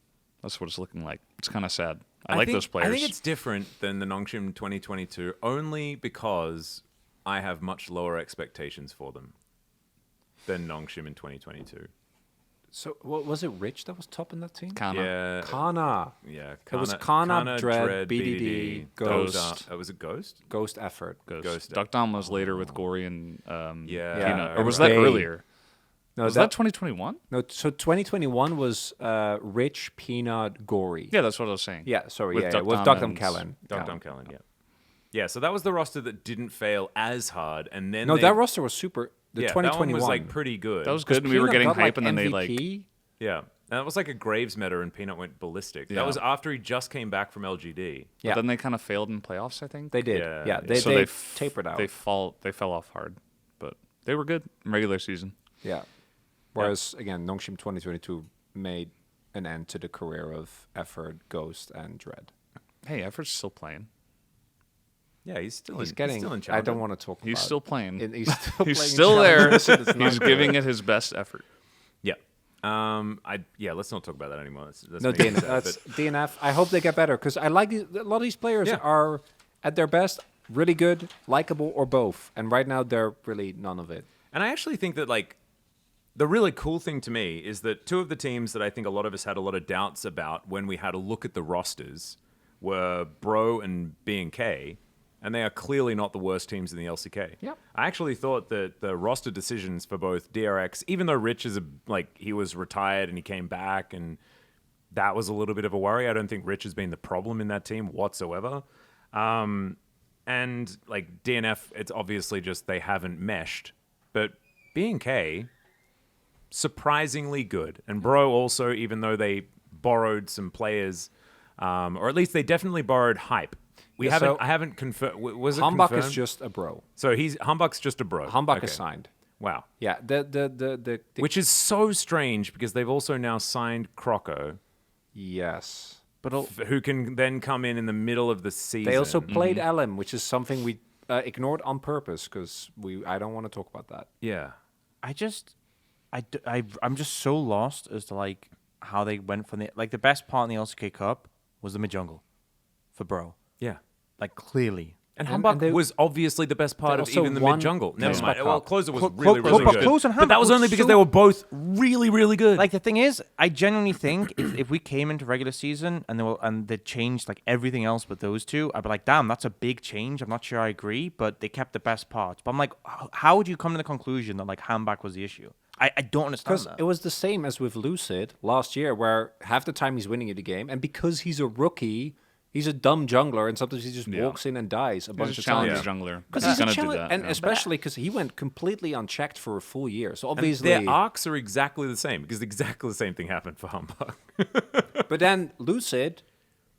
what it's looking like. It's kind of sad. I like think, those players. I think it's different than the Nongshim 2022 only because I have much lower expectations for them than Nongshim in 2022. So what was it? Rich that was top in that team. Kana. Yeah, Kana. yeah. It was Kana, Dread, BDD, Ghost. Was it Ghost? Ghost Effort. Ghost. Duckdown was later with Gory and Yeah. Peanut. Or was Bay. that earlier? No, Was that 2021? no. So 2021 was Rich, Peanut, Gory. Yeah, that's what I was saying. Yeah, sorry. With With Duckdown Duckdown and- Kellen. Dom Kellen, yeah. Yeah, so that was the roster that didn't fail as hard, and then No, they, that roster was super. The yeah, 2021 that one was like pretty good. That was good, and we were getting hype, and then they like... Yeah, and that was like a Graves meta, and Peanut went ballistic. Yeah. That was after he just came back from LGD. Yeah, But then they kind of failed in playoffs, I think. they did. Yeah, Yeah, yeah. they, So they f- tapered out. They fell off hard, but they were good in regular season. Yeah. Whereas again, Nongshim 2022 made an end to the career of Effort, Ghost, and Dread. Hey, Effort's still playing. Yeah, he's still He's in, getting. he's still in I Challenger. don't want to talk. He's about still playing. it. He's still. He's playing still there. Challenger, so it's not He's good. giving it his best effort. Yeah. Let's not talk about that anymore. That's No, making DNF. it sad, That's but- DNF. I hope they get better because I like a lot of these players Yeah. are at their best, really good, likable, or both. And right now they're really none of it. And I actually think that like the really cool thing to me is that two of the teams that I think a lot of us had a lot of doubts about when we had a look at the rosters were Bro and B&K, and they are clearly not the worst teams in the LCK. Yep. I actually thought that the roster decisions for both DRX, even though Rich is he was retired and he came back, and that was a little bit of a worry. I don't think Rich has been the problem in that team whatsoever. And like DNF, it's obviously just they haven't meshed, but B&K surprisingly good, and Bro also, even though they borrowed some players, or at least they definitely borrowed hype. I haven't confirmed. Was it Humbug confirmed? is just a bro. So Humbug's just a bro. Humbug Okay. is signed. Wow. Yeah. The Which is so strange because they've also now signed Croco, yes. But who can then come in the middle of the season. They also played LM, which is something we ignored on purpose because I don't want to talk about that. Yeah. I'm just so lost as to like how they went from the best part in the LCK Cup was the mid jungle for Bro. Yeah. Like clearly. And And Humbug they- was obviously the best part they of also even the won mid jungle. Never the mind. Cup. Well, Closer was Clo- really, Clo- really Clo- good. Closer and But that Humbug was was only because so- they were both really, really good. Like the thing is, I genuinely think if we came into regular season and they changed like everything else but those two, I'd be like, damn, that's a big change. I'm not sure I agree, but they kept the best parts. But I'm like, how would you come to the conclusion that like handback was the issue? I don't understand Because that. it was the same as with Lucid last year, where half the time he's winning you the game, and because he's a rookie, he's a dumb jungler, and sometimes he just Yeah. walks in and dies a He's bunch a of challenger times. jungler. Because He's he's a gonna do challenger, that. and yeah. especially because he went completely unchecked for a full year. So And obviously, their arcs are exactly the same because exactly the same thing happened for Humbug. but then Lucid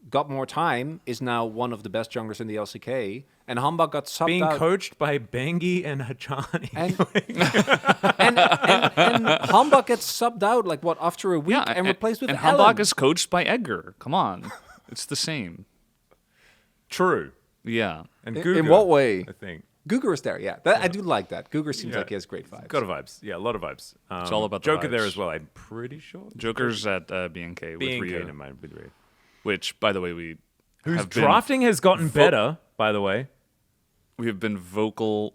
got more time, is now one of the best junglers in the LCK, and Humbug got subbed Being out. coached by Bengi and Hachani. And Humbug gets subbed out like what after a week and replaced with and Ellen. Humbug is coached by Edgar. Come on, it's the same. True. Yeah. And In Guga, what way? I think. Guger is there, yeah. I do like that. Guger seems Yeah. like he has great vibes. Got a vibes. Yeah, a lot of vibes. It's all about the Joker there vibes. as well, I'm pretty sure. Joker's at B&K with Being Ryu, in mind with Ryu. which, by the way, we Whose have been drafting has gotten better, by the way. we have been vocal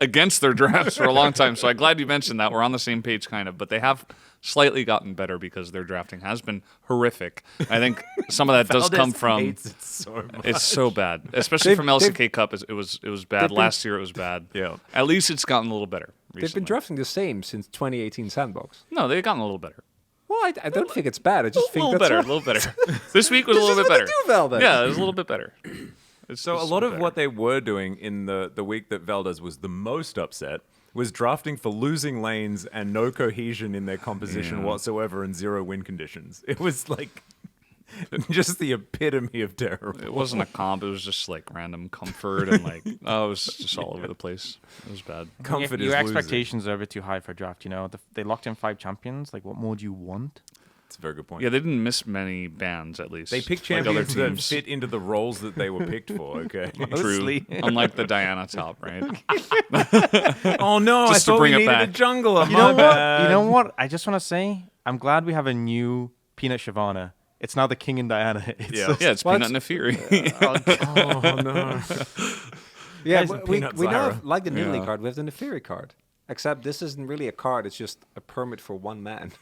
against their drafts for a long time. So I'm glad you mentioned that. We're on the same page, kind of. But they have slightly gotten better because their drafting has been horrific. I think some of that does come Valdes from. hates it so much. It's so bad, especially from LCK they've- Cup. It was bad been- last year. It was bad. Yeah. At least it's gotten a little better. They've Recently. been drafting the same since 2018 Sandbox. No, they've gotten a little better. Well, I don't think it's bad. I A just think little that's better. A what- little better. This week was a This little is bit what they better. do, Valdes. Yeah, it was a little bit better. So a lot of what they were doing in the week that Valdes was the most upset was drafting for losing lanes and no cohesion in their composition whatsoever and 0 win conditions. It was like just the epitome of terrible. It wasn't a comp. It was just like random comfort and like, it was just all over the place. It was bad. Comfort Your is expectations are a bit too high for a draft. You know, they locked in 5 champions. Like, what more do you want? It's a very good point. Yeah, they didn't miss many bands, at least. They picked like other champions that teams. fit into the roles that they were picked for, okay? True. Unlike the Diana top, right? Oh, no, Just I to thought bring we it needed a back. jungler. You know what? You know what? I just want to say, I'm glad we have a new Peanut Shyvana. It's now the King and Diana. It's Yeah. just- Yeah, it's Peanut and a Fury. Oh, no. Yeah, Guys, we Peanut now Zyra. have, like the Nidalee Yeah. card, we have the Neferi card. Except this isn't really a card, it's just a permit for one man.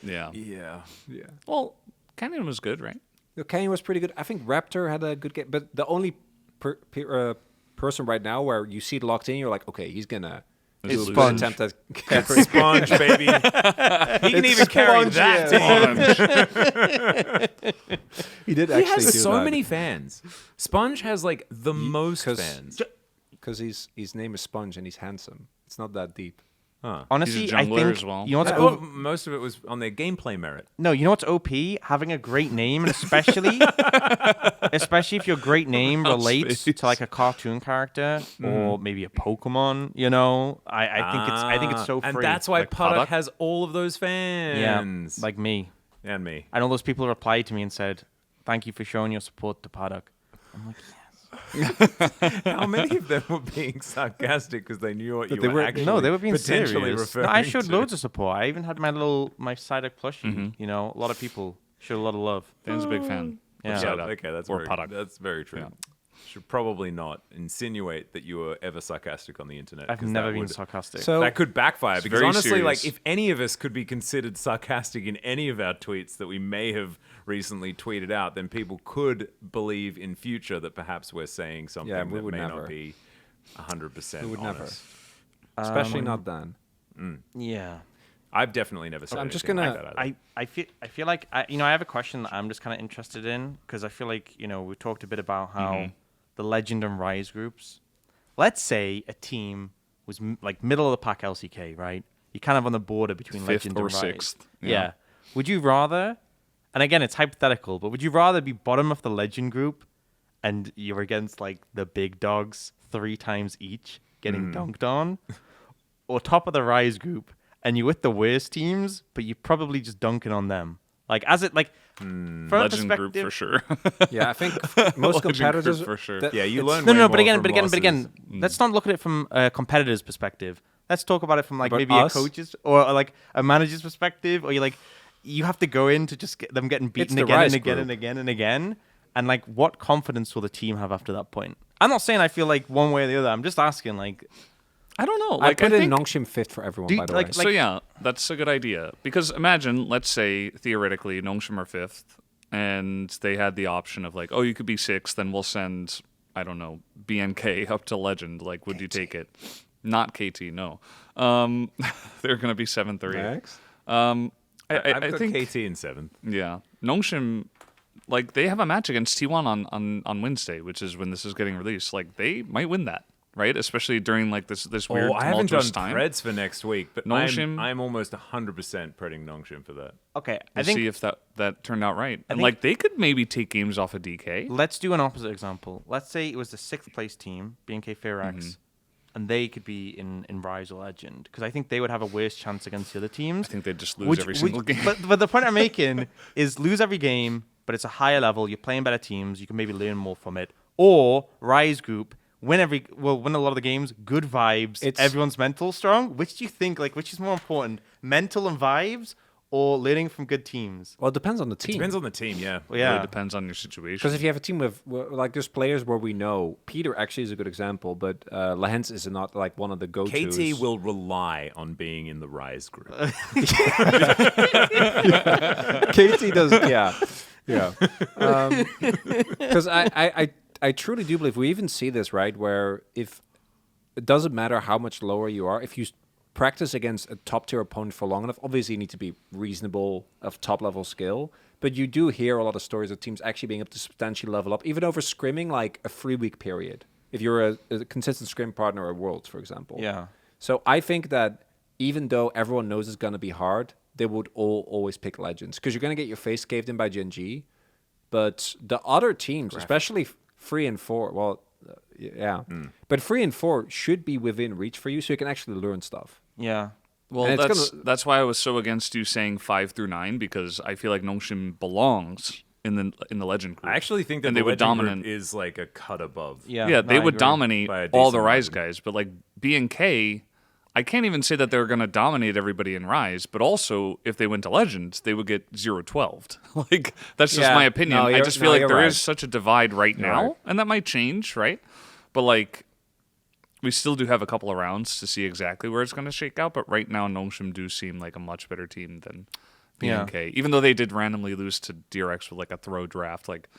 Yeah. Yeah. Yeah. Well, Canyon was good, right? Kane was pretty good. I think Raptor had a good game, but the only person right now where you see it locked in, you're like, okay, he's gonna It's do a Sponge. attempt at It's Sponge, baby. He can even carry that team. He did He actually has do so that. many fans. Sponge has like the most 'cause- fans. because his name is Sponge and he's handsome. It's not that deep. Huh. Honestly, He's a I jungler think as well. you know what's I o- thought most of it was on their gameplay merit. no, you know what's OP? Having a great name, and especially if your great name relates space. to like a cartoon character or maybe a Pokemon. You know, I think it's so free. And that's why Like Puddock Puddock? has all of those fans. like me. and me. I know those people replied to me and said, "Thank you for showing your support to Puddock." I'm like, How many of them were being sarcastic because they knew what you they were were- actually no, they were being potentially serious. referring No, I showed to? loads of support. I even had my Psyduck plushie. You know, a lot of people showed a lot of love. Dan's a big fan. Yeah. of Yeah, Psyduck. okay, that's or very, Puddock. that's very true. Yeah. Should probably not insinuate that you were ever sarcastic on the internet. I've 'cause never that been would- sarcastic. So That could backfire because very honestly, like serious. if any of us could be considered sarcastic in any of our tweets that we may have recently tweeted out, then people could believe in future that perhaps we're saying something Yeah, we that would may never. not be 100% We would never. honest. especially not Dan. yeah. I've definitely never said I'm just anything gonna- like that either. I feel like I have a question that I'm just kind of interested in because I feel like we talked a bit about how the Legend and Rise groups. Let's say a team was like middle of the pack LCK, right? You're kind of on the border between Fifth Legend or and Rise. sixth, Yeah. yeah. Would you rather? And again, it's hypothetical, but would you rather be bottom of the Legend group and you're against like the big dogs 3 times each getting dunked on, or top of the Rise group and you're with the worst teams, but you're probably just dunking on them? Like as it like from a Legend group perspective. for sure. Yeah, I think most Legend group competitors for sure. that- Yeah, you it's- learn No, way no, but more again, from but again, losses. but again, let's not look at it from a competitor's perspective. Let's talk about it from like About maybe us? a coach's or like a manager's perspective, or you have to go in to just get them getting beaten the again Rise and again group. and again and again. And like, what confidence will the team have after that point? I'm not saying I feel like one way or the other. I'm just asking, like, I don't know. I Like, put I in think, Nongshim fifth for everyone, Do you- by the like- way. so yeah, that's a good idea. Because imagine, let's say, theoretically, Nongshim are 5th, and they had the option of like, oh, you could be 6th, then we'll send, I don't know, BNK up to Legend. Like, would you take it? Not KT, no. They're going to be 7th or 8th. Next. I've I got think, KT in 7th. yeah, Nongshim, like, they have a match against T1 on Wednesday, which is when this is getting released. Like, they might win that, right? Especially during, like, this weird I haven't done tumultuous time. Preds for next week, but Nongshim- I'm almost 100% predding Nongshim for that. okay, I We'll think see if that turned out right. And think- like they could maybe take games off of DK. let's do an opposite example. Let's say it was the 6th place team, BNK Fairax, Mm-hmm. and they could be in Rise or Legend, because I think they would have a worse chance against the other teams. I think they'd just lose every single game. But the point I'm making is lose every game, but it's a higher level. You're playing better teams. You can maybe learn more from it. Or Rise Group, win a lot of the games. Good vibes. Everyone's mental strong. Which do you think? Like, which is more important, mental and vibes, or learning from good teams? Well, it depends on the team. Depends on the team, yeah. Well, It yeah. really depends on your situation. Because if you have a team with, like, there's players where we know, Peter actually is a good example, but Lahens is not, like, one of the go-tos. KT will rely on being in the Rise group. KT does, yeah. Yeah. Because I truly do believe, we even see this, right, where if it doesn't matter how much lower you are, if you practice against a top-tier opponent for long enough, obviously you need to be reasonable of top-level skill, but you do hear a lot of stories of teams actually being able to substantially level up, even over scrimming, like a 3-week period, if you're a consistent scrim partner at Worlds, for example. Yeah. So I think that even though everyone knows it's going to be hard, they would always pick Legends because you're going to get your face caved in by Gen G. But the other teams, especially 3 and 4, well, yeah. But 3 and 4 should be within reach for you so you can actually learn stuff. Yeah. Well, that's why I was so against you saying 5 through 9 because I feel like Nongshim belongs in the Legend group. I actually think that And the they would Legend group dominate. is like a cut above. Yeah. Yeah, no, they I would agree. dominate By a all the decent Rise margin. guys, but like B and K, I can't even say that they're going to dominate everybody in Rise, but also if they went to Legends, they would get 0-12. Like that's just Yeah. my opinion. No, I you're- just no, feel like you're there is right. such a divide right now, right. and that might change, right? But like we still do have a couple of rounds to see exactly where it's going to shake out, but right now Nongshim do seem like a much better team than BNK. Even though they did randomly lose to DRX with like a throw draft, like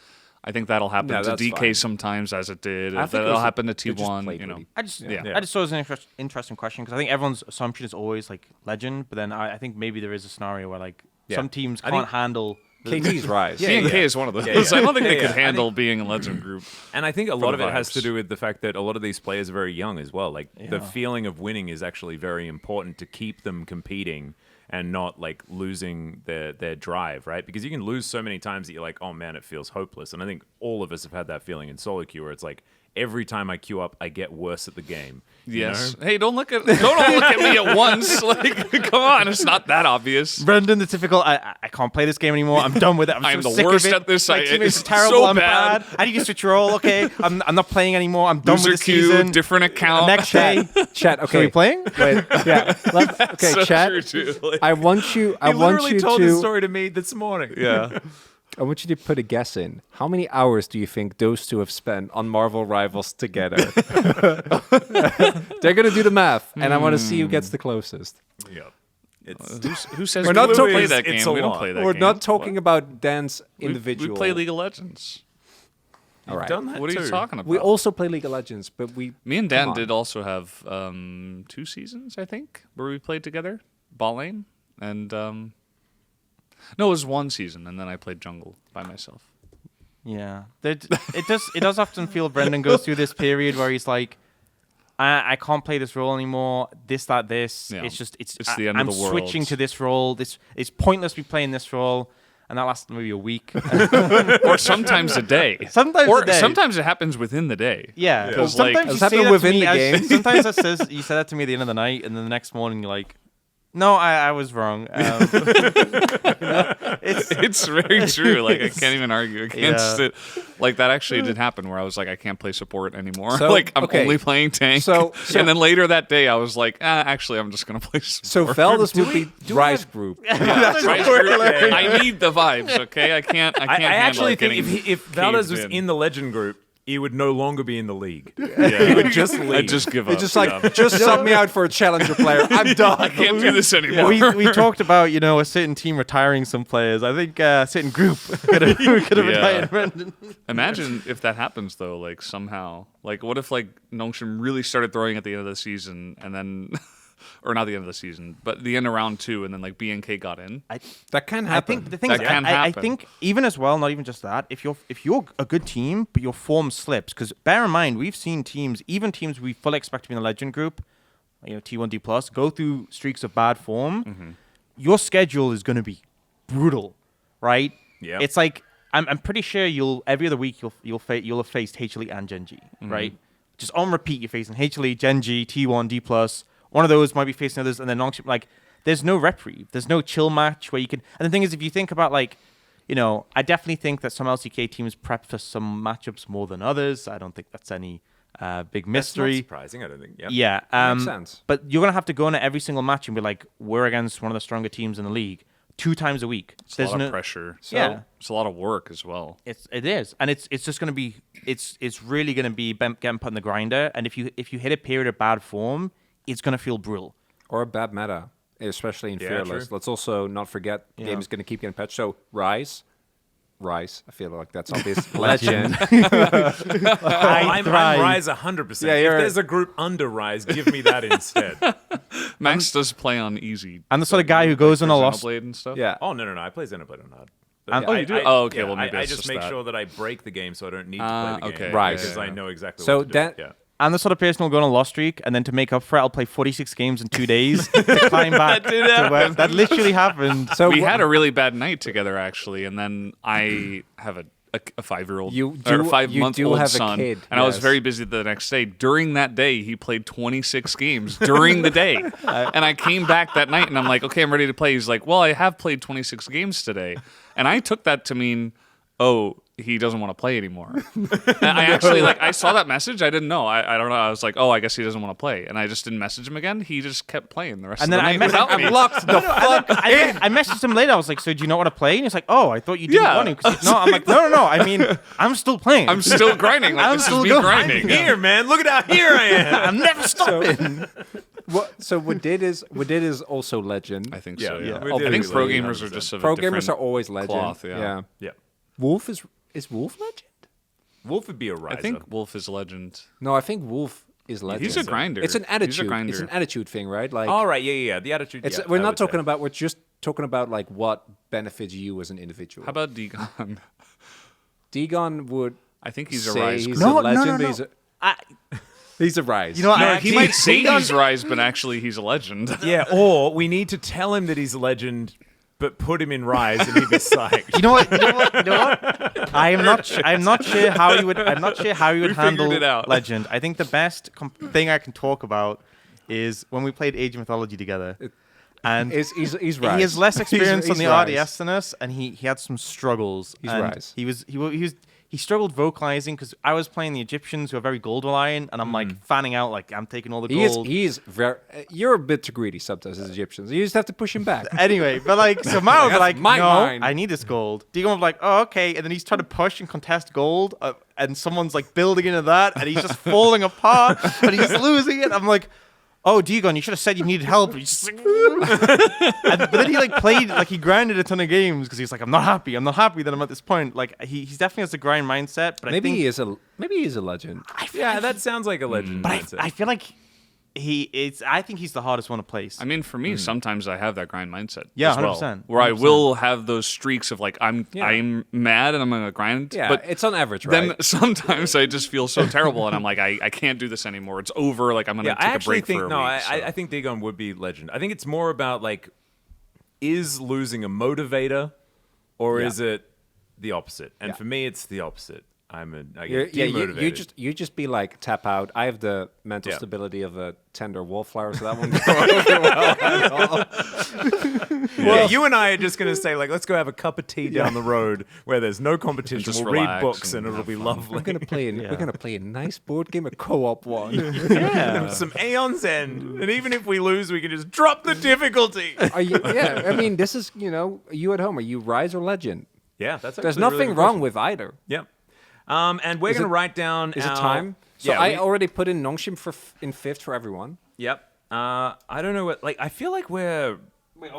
I think that'll happen No, to that's DK fine. sometimes as it did. I think it That'll was- happen to they just T1, played you know. really- I just Yeah. I just thought it was an interesting question because I think everyone's assumption is always like Legend, but then I think maybe there is a scenario where like some teams I can't think- handle. KT's Rise. Yeah, BNK yeah. is one of those. Yeah, yeah. I don't think Yeah, they yeah. could I handle think- being a Legend group. And I think a For lot the of it has to vibes. do with the fact that a lot of these players are very young as well. Like the feeling of winning is actually very important to keep them competing and not like losing their drive, right? Because you can lose so many times that you're like, oh man, it feels hopeless. And I think all of us have had that feeling in solo queue where it's like every time I queue up, I get worse at the game. you Yes. know? Hey, don't all look at me at once. Like, come on, it's not that obvious. Brendan, the typical. I can't play this game anymore. I'm done with it. I'm so the sick worst of it. at this. My I- teammates it's are terrible. so I'm bad. bad. I need to switch role. Okay, I'm not playing anymore. I'm done Loser with the queue, season. different account. Next day, Chat. are Okay. we playing? Wait, yeah. Okay, So chat. true, too. Like, I want you. I He want literally you told this to. story to me this morning. yeah. I want you to put a guess in. How many hours do you think those two have spent on Marvel Rivals together? They're gonna do the math, and I want to see who gets the closest. Yeah. It's, Who says We're we not don't talking- play that it's game? a We don't lot. play that We're game. not talking What? about Dan's We individual. play League of Legends. All right. done that What are you too. talking about? We also play League of Legends, but we. Me and come Dan on. did also have 2 seasons, I think, where we played together, bot lane, and no, it was 1 season, and then I played jungle by myself. Yeah, it does often feel Brendan goes through this period where he's like, I can't play this role anymore. This. Yeah. It's the end of I'm the world. switching to this role. It's pointless me playing this role, and that lasts maybe a week. Or sometimes a day. Sometimes or a day. sometimes it happens within the day. Yeah, Because, like- sometimes It's you say happened that within to me the as- game. Sometimes that says you said that to me at the end of the night, and then the next morning you're like, "No, I was wrong." It's very true. Like I can't even argue against Yeah. it. Like that actually did happen where I was like, I can't play support anymore. So, like I'm okay. only playing tank. So- and then later that day, I was like, actually, I'm just gonna play So support. Valdes would be Rise group. I need the vibes. Okay, I can't. I handle actually think getting if Valdes was caved in the Legend group, he would no longer be in the league. Yeah. He would just leave. I just give up. It's just like, yeah. just sub me out for a challenger player. I'm done. I can't do this anymore. we talked about a certain team retiring some players. I think a certain group could have Yeah. retired Brendan. Imagine if that happens though, like somehow. Like what if like Nongshim really started throwing at the end of the season and then or not the end of the season, but the end of round 2 and then like BNK got in. That can I happen. think the thing That is, can I happen. think even as well, not even just that. If you're a good team, but your form slips, because bear in mind, we've seen teams, even teams we fully expect to be in the Legend group, T1D plus, go through streaks of bad form. Mm-hmm. Your schedule is going to be brutal, right? Yeah. It's like I'm pretty sure every other week you'll have faced HLE and Gen G, Mm-hmm. right? Just on repeat, you're facing HLE, Gen G, T1, D plus. One of those might be facing others, and then like there's no reprieve. There's no chill match where you can. And the thing is, if you think about like, I definitely think that some LCK teams prep for some matchups more than others. I don't think that's any big That's not mystery. surprising, I don't think. Yeah. Yeah, Makes sense. But you're gonna have to go into every single match and be like, we're against one of the stronger teams in the league 2 times a week. It's a lot of pressure. Yeah. It's a lot of work as well. It is, and it's just gonna be it's really gonna be getting put in the grinder. And if you hit a period of bad form, it's gonna feel brutal. Or a bad meta, especially in Yeah, Fearless. true. Let's also not forget the game is going to keep getting patched. So Rise. I feel like that's obvious. Legend. I'm thrive. Rise 100%. Yeah, if you're- there's a group under Rise, give me that instead. Max does play on easy. I'm the sort of guy who goes on a loss. Xenoblade and stuff. Yeah. Oh, no. I play Xenoblade on hard. Oh, you do? Oh, okay, well, maybe I it's just just make that. sure that I break the game so I don't need to play the game. okay. Right. Because Yeah, I yeah. know exactly So what to do. that Yeah. I'm the sort of person who'll go on a loss streak, and then to make up for it, I'll play 46 games in 2 days to climb back. That literally happened. So We had a really bad night together, actually, and then I have a 5-year-old You or a do- 5-month-old have a son, kid, and I was yes. very busy the next day. During that day, he played 26 games during the day, and I came back that night, and I'm like, okay, I'm ready to play. He's like, well, I have played 26 games today, and I took that to mean, oh, he doesn't want to play anymore. And I actually I saw that message. I didn't know. I don't know. I was like, oh, I guess he doesn't want to play, and I just didn't message him again. He just kept playing the rest And of then the I night messaged- without me. locked the fuck. I messaged him later. I was like, so do you not want to play? And he's like, oh, I thought you didn't want to. No, I'm like, no. I mean, I'm still playing. I'm still grinding. Like, I'm this still is me going. grinding. Here, man. Look at how here I am. I'm never stopping. So what did is also legend. I think Yeah, so. yeah. Yeah. We I did think it pro really gamers are 100%. just of a Pro gamers different are always legend. cloth, yeah. Yeah. Wolf is Wolf legend? Wolf would be a riser. I think Wolf is legend. No, I think Wolf is legend. He's a grinder. It's an He's a attitude. grinder. It's an attitude thing, right? Like All right. Yeah. The attitude. it's yeah, we're I not would say. talking about. We're just talking about like what benefits you as an individual. How about Degon? Degon would I think he's a say rise. he's No, a no, legend, no, but no. he's a I, he's a rise. you know what? No, I he actually- might say he's rise, but actually he's a legend. Yeah. Or we need to tell him that he's a legend, but put him in rise, and he'd be psyched. You know what? I'm not sure how you would. I'm not sure how you would We figured handle it out. legend. I think the best thing I can talk about is when we played Age of Mythology together, and he's rise. he has less experience on He's the rise. RDS than us, and he had some struggles. He's and rise. He struggled vocalizing because I was playing the Egyptians who are very gold reliant, and I'm like fanning out like I'm taking all the gold. He is very. You're a bit too greedy sometimes as Egyptians. You just have to push him back. Anyway, but like, so Mao would be That's like, my no, mind. I need this gold. Degon would be like, oh, okay. And then he's trying to push and contest gold, and someone's like building into that, and he's just falling apart, but he's losing it. I'm like, oh, Degon, you should have said you needed help. He's just like, but then he like played, like he grinded a ton of games because he's like, I'm not happy that I'm at this point. Like he's definitely has a grind mindset, but Maybe I think, he is a legend. Yeah, that sounds like a legend. but mindset. I feel like I think he's the hardest one to place. I mean, for me, sometimes I have that grind mindset. Yeah, as well, 100%. where I will have those streaks of like I'm mad and I'm gonna grind. Yeah, but it's on average, right? then sometimes I just feel so terrible and I'm like I can't do this anymore. It's over. Like I'm gonna Yeah, take I a actually break think for a no. week. so. I think Dagon would be legend. I think it's more about like, is losing a motivator, or Yeah. is it the opposite? And Yeah. for me, it's the opposite. I You- get yeah, demotivated. you just be like tap out. I have the mental Yeah. stability of a tender wallflower, so that won't go over well at all. Yeah, you and I are just gonna say like, let's go have a cup of tea down the road where there's no competition. Just We'll read relax books and and it'll have be fun. lovely. We're gonna play a nice board game, a co-op one. Some Aeon's End, and even if we lose, we can just drop the difficulty. Yeah, I mean, this is you at home. Are you rise or legend? Yeah, that's There's actually a really nothing good wrong question. with either. Yeah. And we're Is gonna it- write down. Is it our- time? So Yeah, I already put in Nongshim in fifth for everyone. Yep. I don't know what. Like, I feel like we're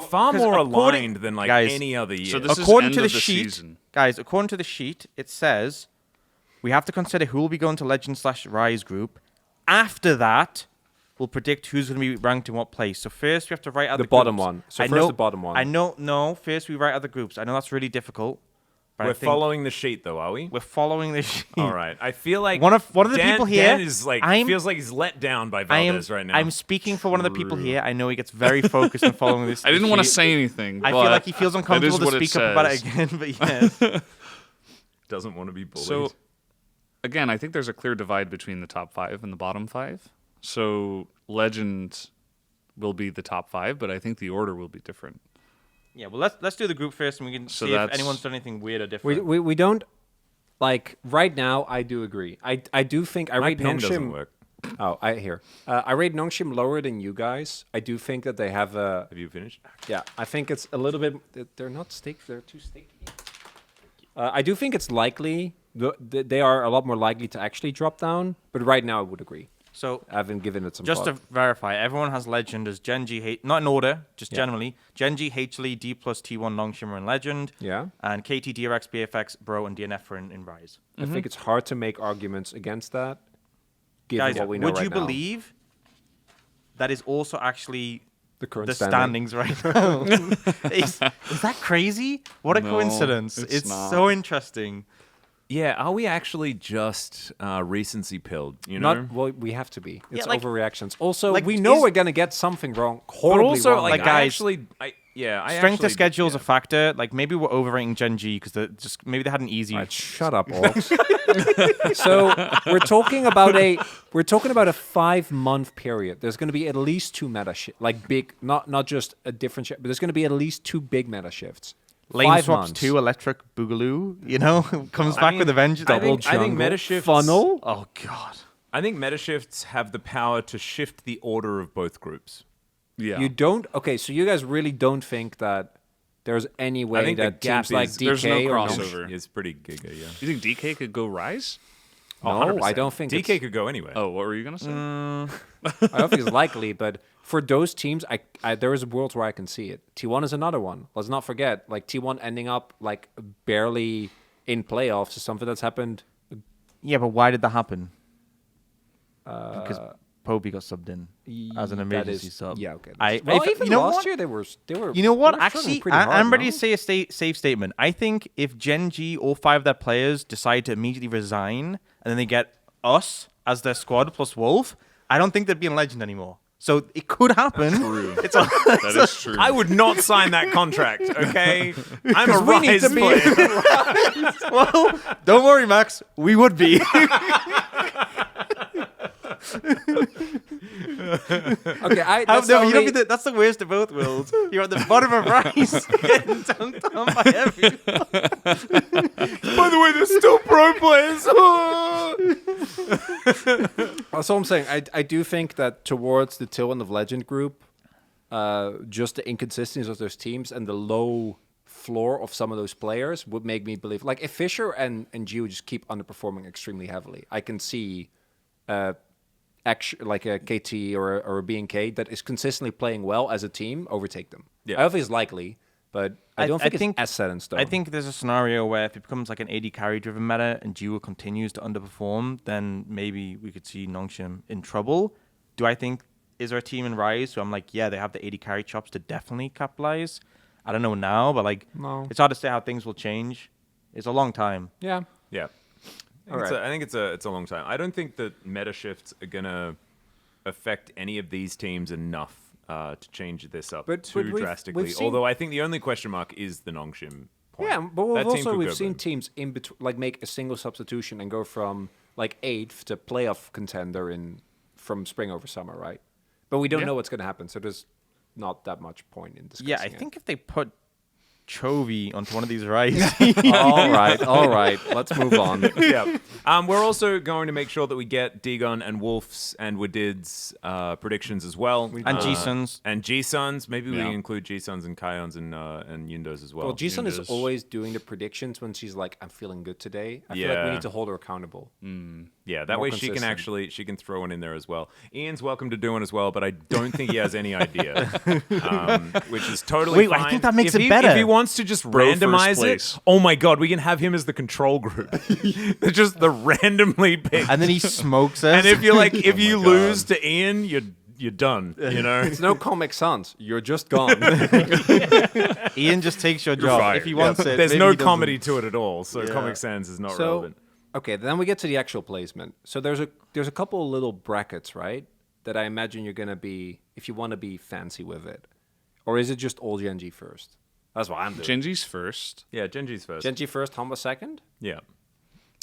far 'cause more according- aligned than like Guys, any other year. So this is according end to the of the sheet, season. guys, according to the sheet, it says we have to consider who will be going to Legend/Rise group. After that, we'll predict who's going to be ranked in what place. So first, we have to write out The the bottom groups. one. So I first know, the bottom one. I know. No, first we write out the groups. I know that's really difficult. But I we're think following the sheet, though, are we? We're following the sheet. All right. I feel like One of the Dan, people here. Dan is like I'm- feels like he's let down by I am. Valdes right now. I'm speaking for one of the people here. I know he gets very focused on following this. I didn't want to sheet. say anything. I but feel like he feels that uncomfortable is to what speak up about it says. again. But yes. Doesn't want to be bullied. So, again, I think there's a clear divide between the top 5 and the bottom 5. So, Legend will be the top 5, but I think the order will be different. Yeah. Well, let's do the group first, and we can So see if that's- anyone's done anything weird or different. We don't like right now. I do agree. I do think I my rate pen doesn't Nongshim. work. Oh, I hear. I rate Nongshim lower than you guys. I do think that they have a. Have you finished? Yeah, I think it's a little bit. They're not sticky. They're too sticky. I do think it's likely. They are a lot more likely to actually drop down. But right now, I would agree. So I haven't given it some just thought. to verify, everyone has Legend as Genji, not in order, just generally. Genji, H-Lee, D plus T1, Longshimmer, and Legend. Yeah. And KT, DRX, BFX, Bro, and DNF are in Rise. I think it's hard to make arguments against that, given Guys, what we know would right you now. believe that is also actually the current the standing? standings right now? is that crazy? What a No, coincidence. it's It's not. so interesting. Yeah, are we actually just recency pilled? You know, Not well. We have to be. It's like- overreactions. Also, like, we know is- we're gonna get something wrong. but Horribly also wrong. like Like, I guys, actually, I Strength actually, of schedule is yeah. a factor. Like maybe we're overrating Gen G because maybe they had an easy. Right, shut up, Orcs. So we're talking about a 5-month period. There's going to be at least 2 meta shifts, like big, not just a different shift, but there's going to be at least 2 big meta shifts. Lane 5 swaps months. 2 electric boogaloo, you know, comes back with a vengeance. I think jungle, meta shifts. funnel. Oh god. I think meta shifts have the power to shift the order of both groups. Yeah. You don't. Okay, so you guys really don't think that there's any way I think the that gap teams like is- DK there's no or crossover. Is pretty giga, yeah. You think DK could go Rise? No, I don't think DK could go anywhere. Oh, what were you gonna say? I don't think it's likely, but for those teams, I there is worlds where I can see it. T1 is another one. Let's not forget, like T1 ending up like barely in playoffs is something that's happened. Yeah, but why did that happen? Because Poby got subbed in as an That emergency is- sub. Yeah, okay. Well, even you know last what? year they were. You know what? they were struggling Actually, pretty hard, I'm ready no? to say a safe statement. I think if Gen G, all 5 of their players, decide to immediately resign, and then they get us as their squad plus Wolf, I don't think they'd be in Legend anymore. So it could happen. True. It's a, That is true. I would not sign that contract, okay? I'm a we need Rise to be- player. well, don't worry, Max. We would be. Okay, that's No, you only- don't be that's the worst of both worlds. You're at the bottom of Rise, getting dunked on by everyone. By the way, there's still pro players. That's all I'm saying. I do think that towards the tail end of Legend group, just the inconsistencies of those teams and the low floor of some of those players would make me believe. Like if Fisher and Gio just keep underperforming extremely heavily, I can see like a KT or a B&K that is consistently playing well as a team overtake them. Yeah. I don't think it's likely, but I don't think it's as set in stone. I think there's a scenario where if it becomes like an AD carry driven meta and Jiwa continues to underperform, then maybe we could see Nongshim in trouble. Do I think is there a team in Rise who I'm like, yeah, they have the AD carry chops to definitely capitalize? I don't know now, but like No. it's hard to say how things will change. It's a long time. yeah. Yeah. All right. I think it's a long time. I don't think that meta shifts are gonna affect any of these teams enough to change this up But too we've drastically. seen- Although I think the only question mark is the Nongshim point. Yeah, but That team could we've go seen boom. teams in between, like make a single substitution and go from like 8th to playoff contender from spring over summer, right? But we don't Yeah. know what's going to happen, so there's not that much point in discussing Yeah, I it. think if they put Chovy onto one of these Rise all right. Let's move on. Yeah. We're also going to make sure that we get Dagon and Wolf's and Wadid's predictions as well. and G-Suns. And G-Suns. Maybe we Yeah. include G-Suns and Kion's and Yundos as well. Well, Jisun is Yundas. always doing the predictions when she's like, "I'm feeling good today." I feel like we Yeah. need to hold her accountable. Yeah, that More way she can consistent. she can throw one in there as well. Ian's welcome to do one as well, but I don't think he has any idea, which is totally Wait, fine. I think that makes if it better. If he wants to just Bro first randomize it, place. oh my god, we can have him as the control group. Just the randomly picked. And then he smokes us. And if you're like, if Oh you my lose to Ian, you're done. You know. It's no Comic Sans. You're just gone. Ian just takes your job fired. if he wants it. There's maybe no he doesn't. comedy to it at all, so Yeah. Comic Sans is not So, relevant. okay, then we get to the actual placement. So there's a couple of little brackets, right? That I imagine you're gonna be if you want to be fancy with it, or is it just all Genji first? That's what I'm doing. Genji's first. Yeah, Genji's first. Genji first, Hamba second. Yeah.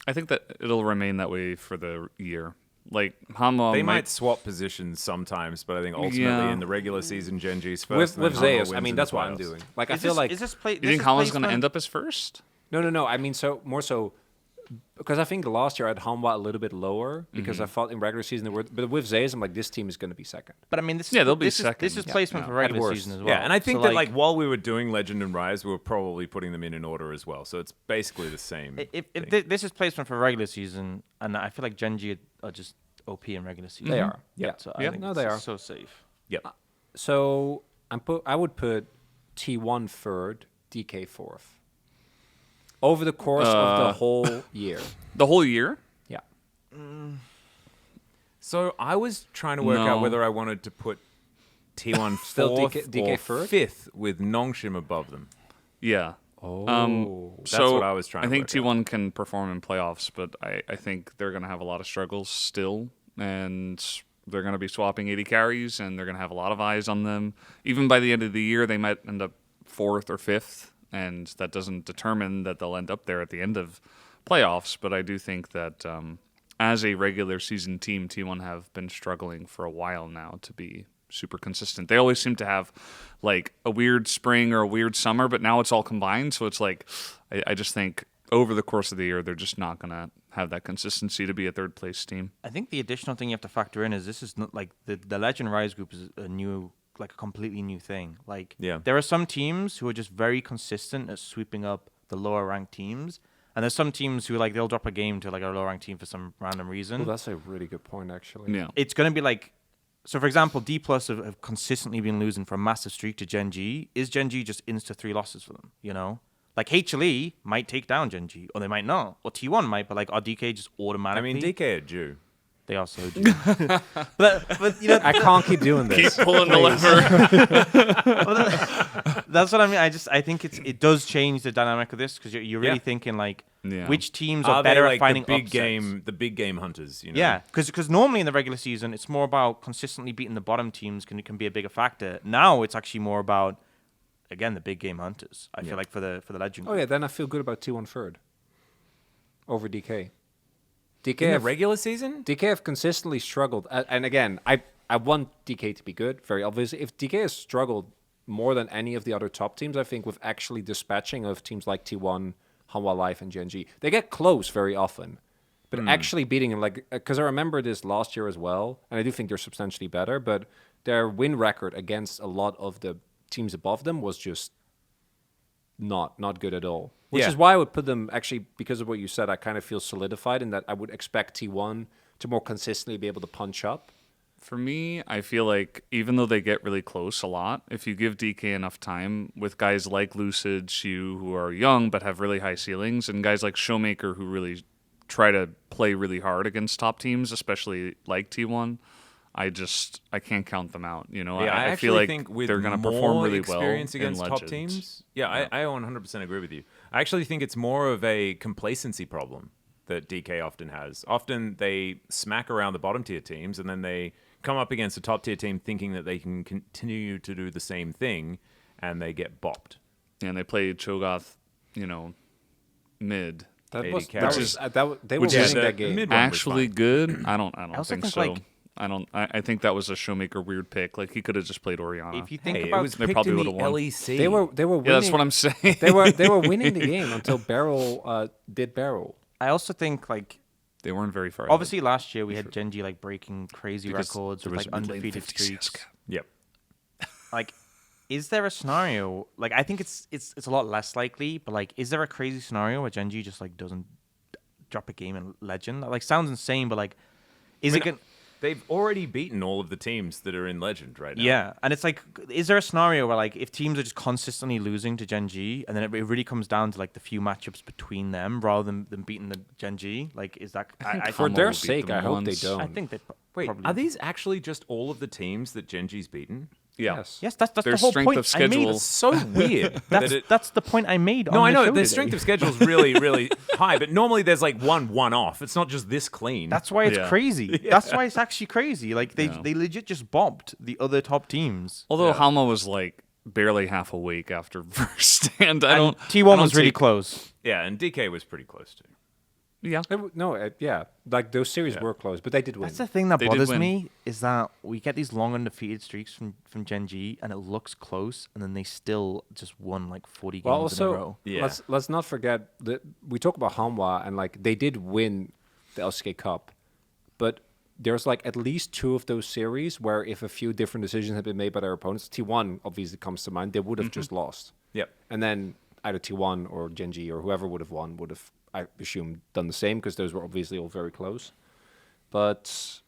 I think that it'll remain that way for the year. Like Hama They might swap positions sometimes, but I think ultimately Yeah. in the regular season, Genji's first. With and then Hanwha Zeus, I wins mean in that's the what I'm playoffs. doing. Like I Is feel this, like is this play? You think Hama's going to end up as first? no. I mean more so because I think last year I had Hanwha a little bit lower because I thought in regular season they were, but with Zeus I'm like this team is going to be second. But I mean, this. Yeah, they'll be this second. Is, this is Yeah, placement yeah. for regular At worst. season as well. Yeah, and I think So, that like while we were doing Legend and Rise, we were probably putting them in order as well. So it's basically the same. if thing. this is placement for regular season, and I feel like Genji are just OP in regular season. They are. Yeah. Yeah. So I Yeah. think No, it's they are. so safe. Yep. So I would put T1 third, DK fourth. Over the course of the whole year. The whole year? Yeah. So I was trying to work out No. whether I wanted to put T1 Still fourth DK or first? fifth with Nongshim above them. Yeah. That's So what I was trying I to think work out. T1 can perform in playoffs, but I think they're going to have a lot of struggles still, and they're going to be swapping 80 carries, and they're going to have a lot of eyes on them. Even by the end of the year, they might end up 4th or 5th, and that doesn't determine that they'll end up there at the end of playoffs. But I do think that as a regular season team, T1 have been struggling for a while now to be super consistent. They always seem to have like a weird spring or a weird summer, but now it's all combined. So it's like, I just think over the course of the year, they're just not going to have that consistency to be a third place team. I think the additional thing you have to factor in is this is not like the Legend Rise group is a completely new thing. Like, Yeah. there are some teams who are just very consistent at sweeping up the lower ranked teams. And there's some teams who they'll drop a game to like a lower ranked team for some random reason. Well, that's a really good point, actually. Yeah. It's going to be like, so for example, D Plus have consistently been losing for a massive streak to Gen G. Is Gen G just insta 3 losses for them? You know, like HLE might take down Gen G, or they might not, or T1 might, but like RDK just I automatically. mean, DK are due. They also do. but you know, I can't keep doing this. Keep pulling the lever. that's what I mean. I think it does change the dynamic of this, because you're really Yeah. thinking like Yeah. which teams Are are they better like at finding the big upsets. the big game hunters? You know? Yeah, because normally in the regular season it's more about consistently beating the bottom teams can be a bigger factor. Now it's actually more about, again, the big game hunters. I feel like for the Legend. Oh yeah, then I feel good about T1 third over DK. DK In the have, regular season? DK have consistently struggled, and again, I want DK to be good. Very obviously, if DK has struggled more than any of the other top teams, I think with actually dispatching of teams like T1, Hanwha Life, and Gen G, they get close very often. But actually beating them, like, because I remember this last year as well, and I do think they're substantially better, but their win record against a lot of the teams above them was just not good at all. Which Yeah. is why I would put them, actually, because of what you said, I kind of feel solidified in that I would expect T1 to more consistently be able to punch up. For me, I feel like even though they get really close a lot, if you give DK enough time with guys like Lucid, Shu, who are young but have really high ceilings, and guys like Showmaker who really try to play really hard against top teams, especially like T1, I can't count them out. You know, Yeah, I I actually feel like think with they're going to more perform really well experience in against top Legends. teams. Yeah, I 100% agree with you. I actually think it's more of a complacency problem that DK often has. Often they smack around the bottom tier teams, and then they come up against a top tier team thinking that they can continue to do the same thing, and they get bopped. And they play Cho'Gath, you know, mid. That 80 was, carries. they were which winning is that game. mid one was Actually fine. good. I don't also think think, so. like- I think that was a Showmaker weird pick. Like he could have just played Orianna. If you think Hey, it about was They picked probably in the would've won. LEC. They were winning. Yeah, that's what I'm saying. they were winning the game until Barrel did Barrel. I also think like They weren't very far. obviously last year we had Gen G like breaking crazy Because records there with was like a mid lane undefeated 50 CS streaks. cap. Yep. Like, is there a scenario? Like, I think it's a lot less likely, but like, is there a crazy scenario where Gen G just like doesn't drop a game in Legend? That, like, sounds insane, but like, is it gonna? They've already beaten all of the teams that are in Legend right now. Yeah, and it's like, is there a scenario where like if teams are just consistently losing to Gen G, and then it really comes down to like the few matchups between them rather than beating the Gen G? Like, is that? I For Hanwha their will beat sake, them I hope they once. don't. I think they Wait, probably. are these actually just all of the teams that Gen G's beaten? Yeah. Yes. Yes, that's Their the whole strength point. of I made. schedule- It's so weird. That's the point I made. No, on I the know show their today. strength of schedule is really, really high, but normally there's like one off. It's not just this clean. That's why it's Yeah. crazy. That's why it's actually crazy. Like Yeah. they legit just bobbed the other top teams. Although Yeah. Hanwha was like barely half awake after first stand. I And don't. T1 I don't was really take- close. yeah, and DK was pretty close too. Yeah. Yeah, like those series Yeah. were close, but they did win. That's the thing that They did bothers win. me is that we get these long undefeated streaks from Gen G, and it looks close, and then they still just won like 40 games Well, in a also row. Yeah. let's not forget that we talk about Hanwha and like they did win the LCK Cup, but there's like at least 2 of those series where if a few different decisions had been made by their opponents, T1 obviously comes to mind, they would have just lost. Yep. And then either T1 or Gen G or whoever would have won would have, I assume, done the same because those were obviously all very close. But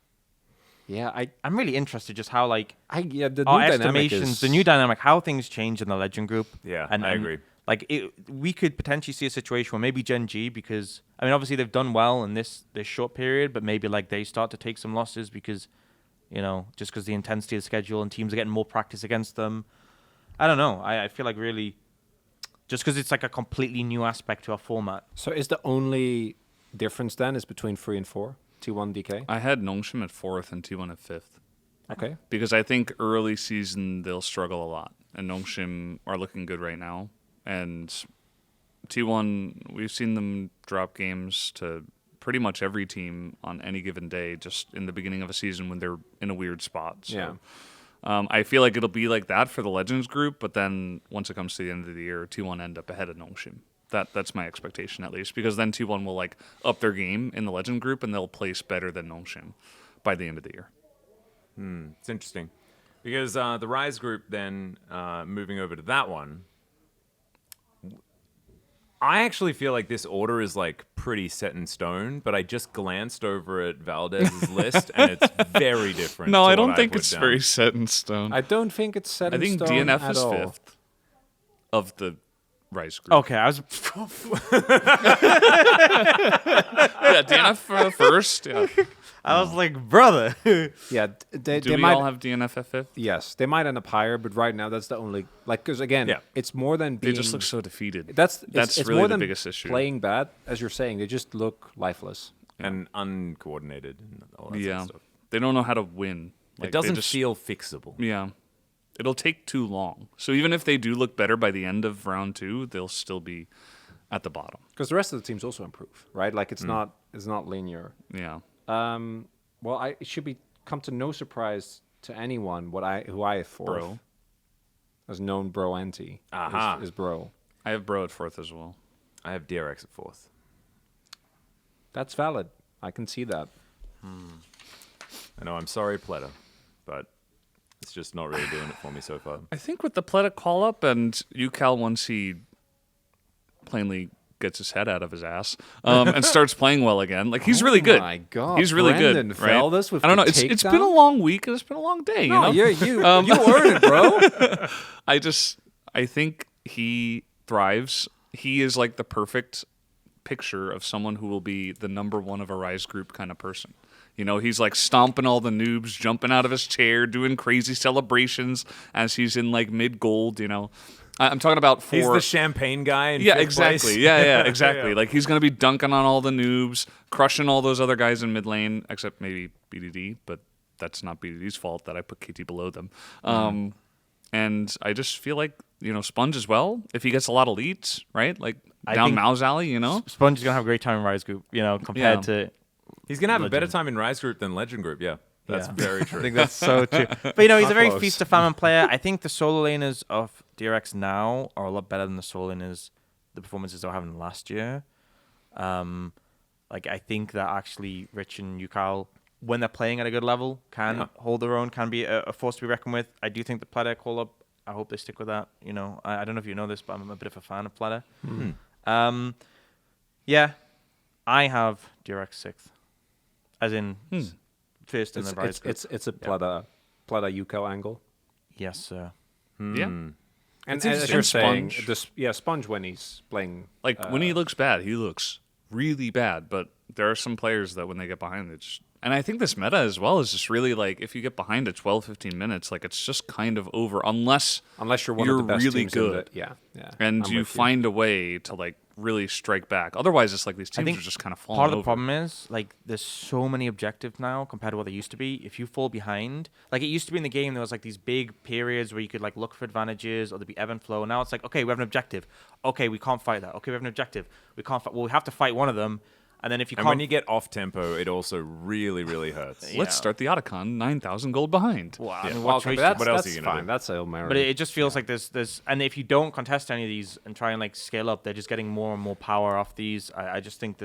yeah, I'm really interested just how like the new our dynamic estimations, is the new dynamic, how things change in the Legend group. Yeah, and I agree. Like we could potentially see a situation where maybe Gen G, because I mean obviously they've done well in this short period, but maybe like they start to take some losses because, you know, just because the intensity of the schedule and teams are getting more practice against them. I don't know. I feel like really just because it's like a completely new aspect to our format. So is the only difference then is between 3 and 4? T1 DK? I had Nongshim at 4th and T1 at 5th. Okay. Because I think early season they'll struggle a lot. And Nongshim are looking good right now. And T1, we've seen them drop games to pretty much every team on any given day just in the beginning of a season when they're in a weird spot. So, Yeah. I feel like it'll be like that for the Legends group, but then once it comes to the end of the year, T1 end up ahead of Nongshim. That's my expectation at least, because then T1 will like up their game in the Legend group and they'll place better than Nongshim by the end of the year. It's interesting because the Rise group then moving over to that one. I actually feel like this order is like pretty set in stone, but I just glanced over at Valdes' list and it's very different. No, to I don't what think put it's down. very set in stone. I don't think it's set I in think stone DNF at is all. 5th of the Rise group. Okay, I was. Yeah, DNF first. Yeah. I was like, brother. Yeah, they Do we might all have DNF at 5th? Yes, they might end up higher, but right now that's the only because again, Yeah. it's more than They being. just look so defeated. That's That's it's really more the than biggest issue. playing bad, as you're saying. They just look lifeless. and uncoordinated and all that sort Yeah. of stuff. They don't know how to win. Like, It they doesn't just- feel fixable. Yeah. It'll take too long. So even if they do look better by the end of round 2, they'll still be at the bottom. Because the rest of the teams also improve, right? Like it's not linear. Yeah. Well, it should come to no surprise to anyone who I have fourth. Bro. As known bro anti Aha. is bro. I have Bro at 4th as well. I have DRX at 4th. That's valid. I can see that. I know, I'm sorry, Pleta, but it's just not really doing it for me so far. I think with the Pleta call-up and UCal once he plainly gets his head out of his ass and starts playing well again, like he's really good. My God, he's really Brendan good. Right? Valdes with I don't know. the It's been takedown? a long week and it's been a long day. No, you know? you earned it, bro. I think he thrives. He is like the perfect picture of someone who will be the number one of a Rise group kind of person. You know, he's like stomping all the noobs, jumping out of his chair, doing crazy celebrations as he's in like mid gold. You know, I'm talking about for He's the champagne guy in yeah, fifth exactly. place. Yeah, exactly. Yeah. Like he's gonna be dunking on all the noobs, crushing all those other guys in mid lane, except maybe BDD, but that's not BDD's fault that I put KT below them. And I just feel like, you know, Sponge as well, if he gets a lot of leads, right? Like down think- Mao's alley, you know? Sponge is gonna have a great time in Rise Group, compared to. He's going to have a better Legend. time in Rise Group than Legend Group, yeah. That's Yeah. very true. I think that's so true. But he's a Not very close. feast of famine player. I think the solo laners of DRX now are a lot better than the solo laners, the performances they were having last year. I think that actually Rich and Yukal, when they're playing at a good level, can hold their own, can be a force to be reckoned with. I do think the Pleta call up, I hope they stick with that. You know, I don't know if you know this, but I'm a bit of a fan of Pleta. Yeah, I have DRX 6th. As in first in the Rise Group. It's a Plata Yuko angle. Yes, sir. Yeah. And It's as interesting. you're saying, Sponge. Sponge when he's playing. Like when he looks bad, he looks really bad. But there are some players that when they get behind, it's and I think this meta as well is just really like if you get behind at 12, 15 minutes, like it's just kind of over unless Unless you're one you're of the best really teams good. yeah. and I'm you with find a way to like really strike back. Otherwise, it's like these teams think are just kind of falling Part of the over. problem is like there's so many objectives now compared to what there used to be. If you fall behind, like it used to be in the game, there was like these big periods where you could like look for advantages or there'd be ebb and flow. Now it's like, okay, we have an objective. Okay, we can't fight that. Okay, we have an objective. We can't fight. Well, we have to fight one of them. And then if you And can't, when you get off tempo, it also really, really hurts. Yeah. Let's start the Otacon 9,000 gold behind. well, I Yeah. mean, Well, what choice? that's, what else that's are you gonna fine. do? That's Hail Mary. But it just feels like there's, and if you don't contest any of these and try and like scale up, they're just getting more and more power off these. I just think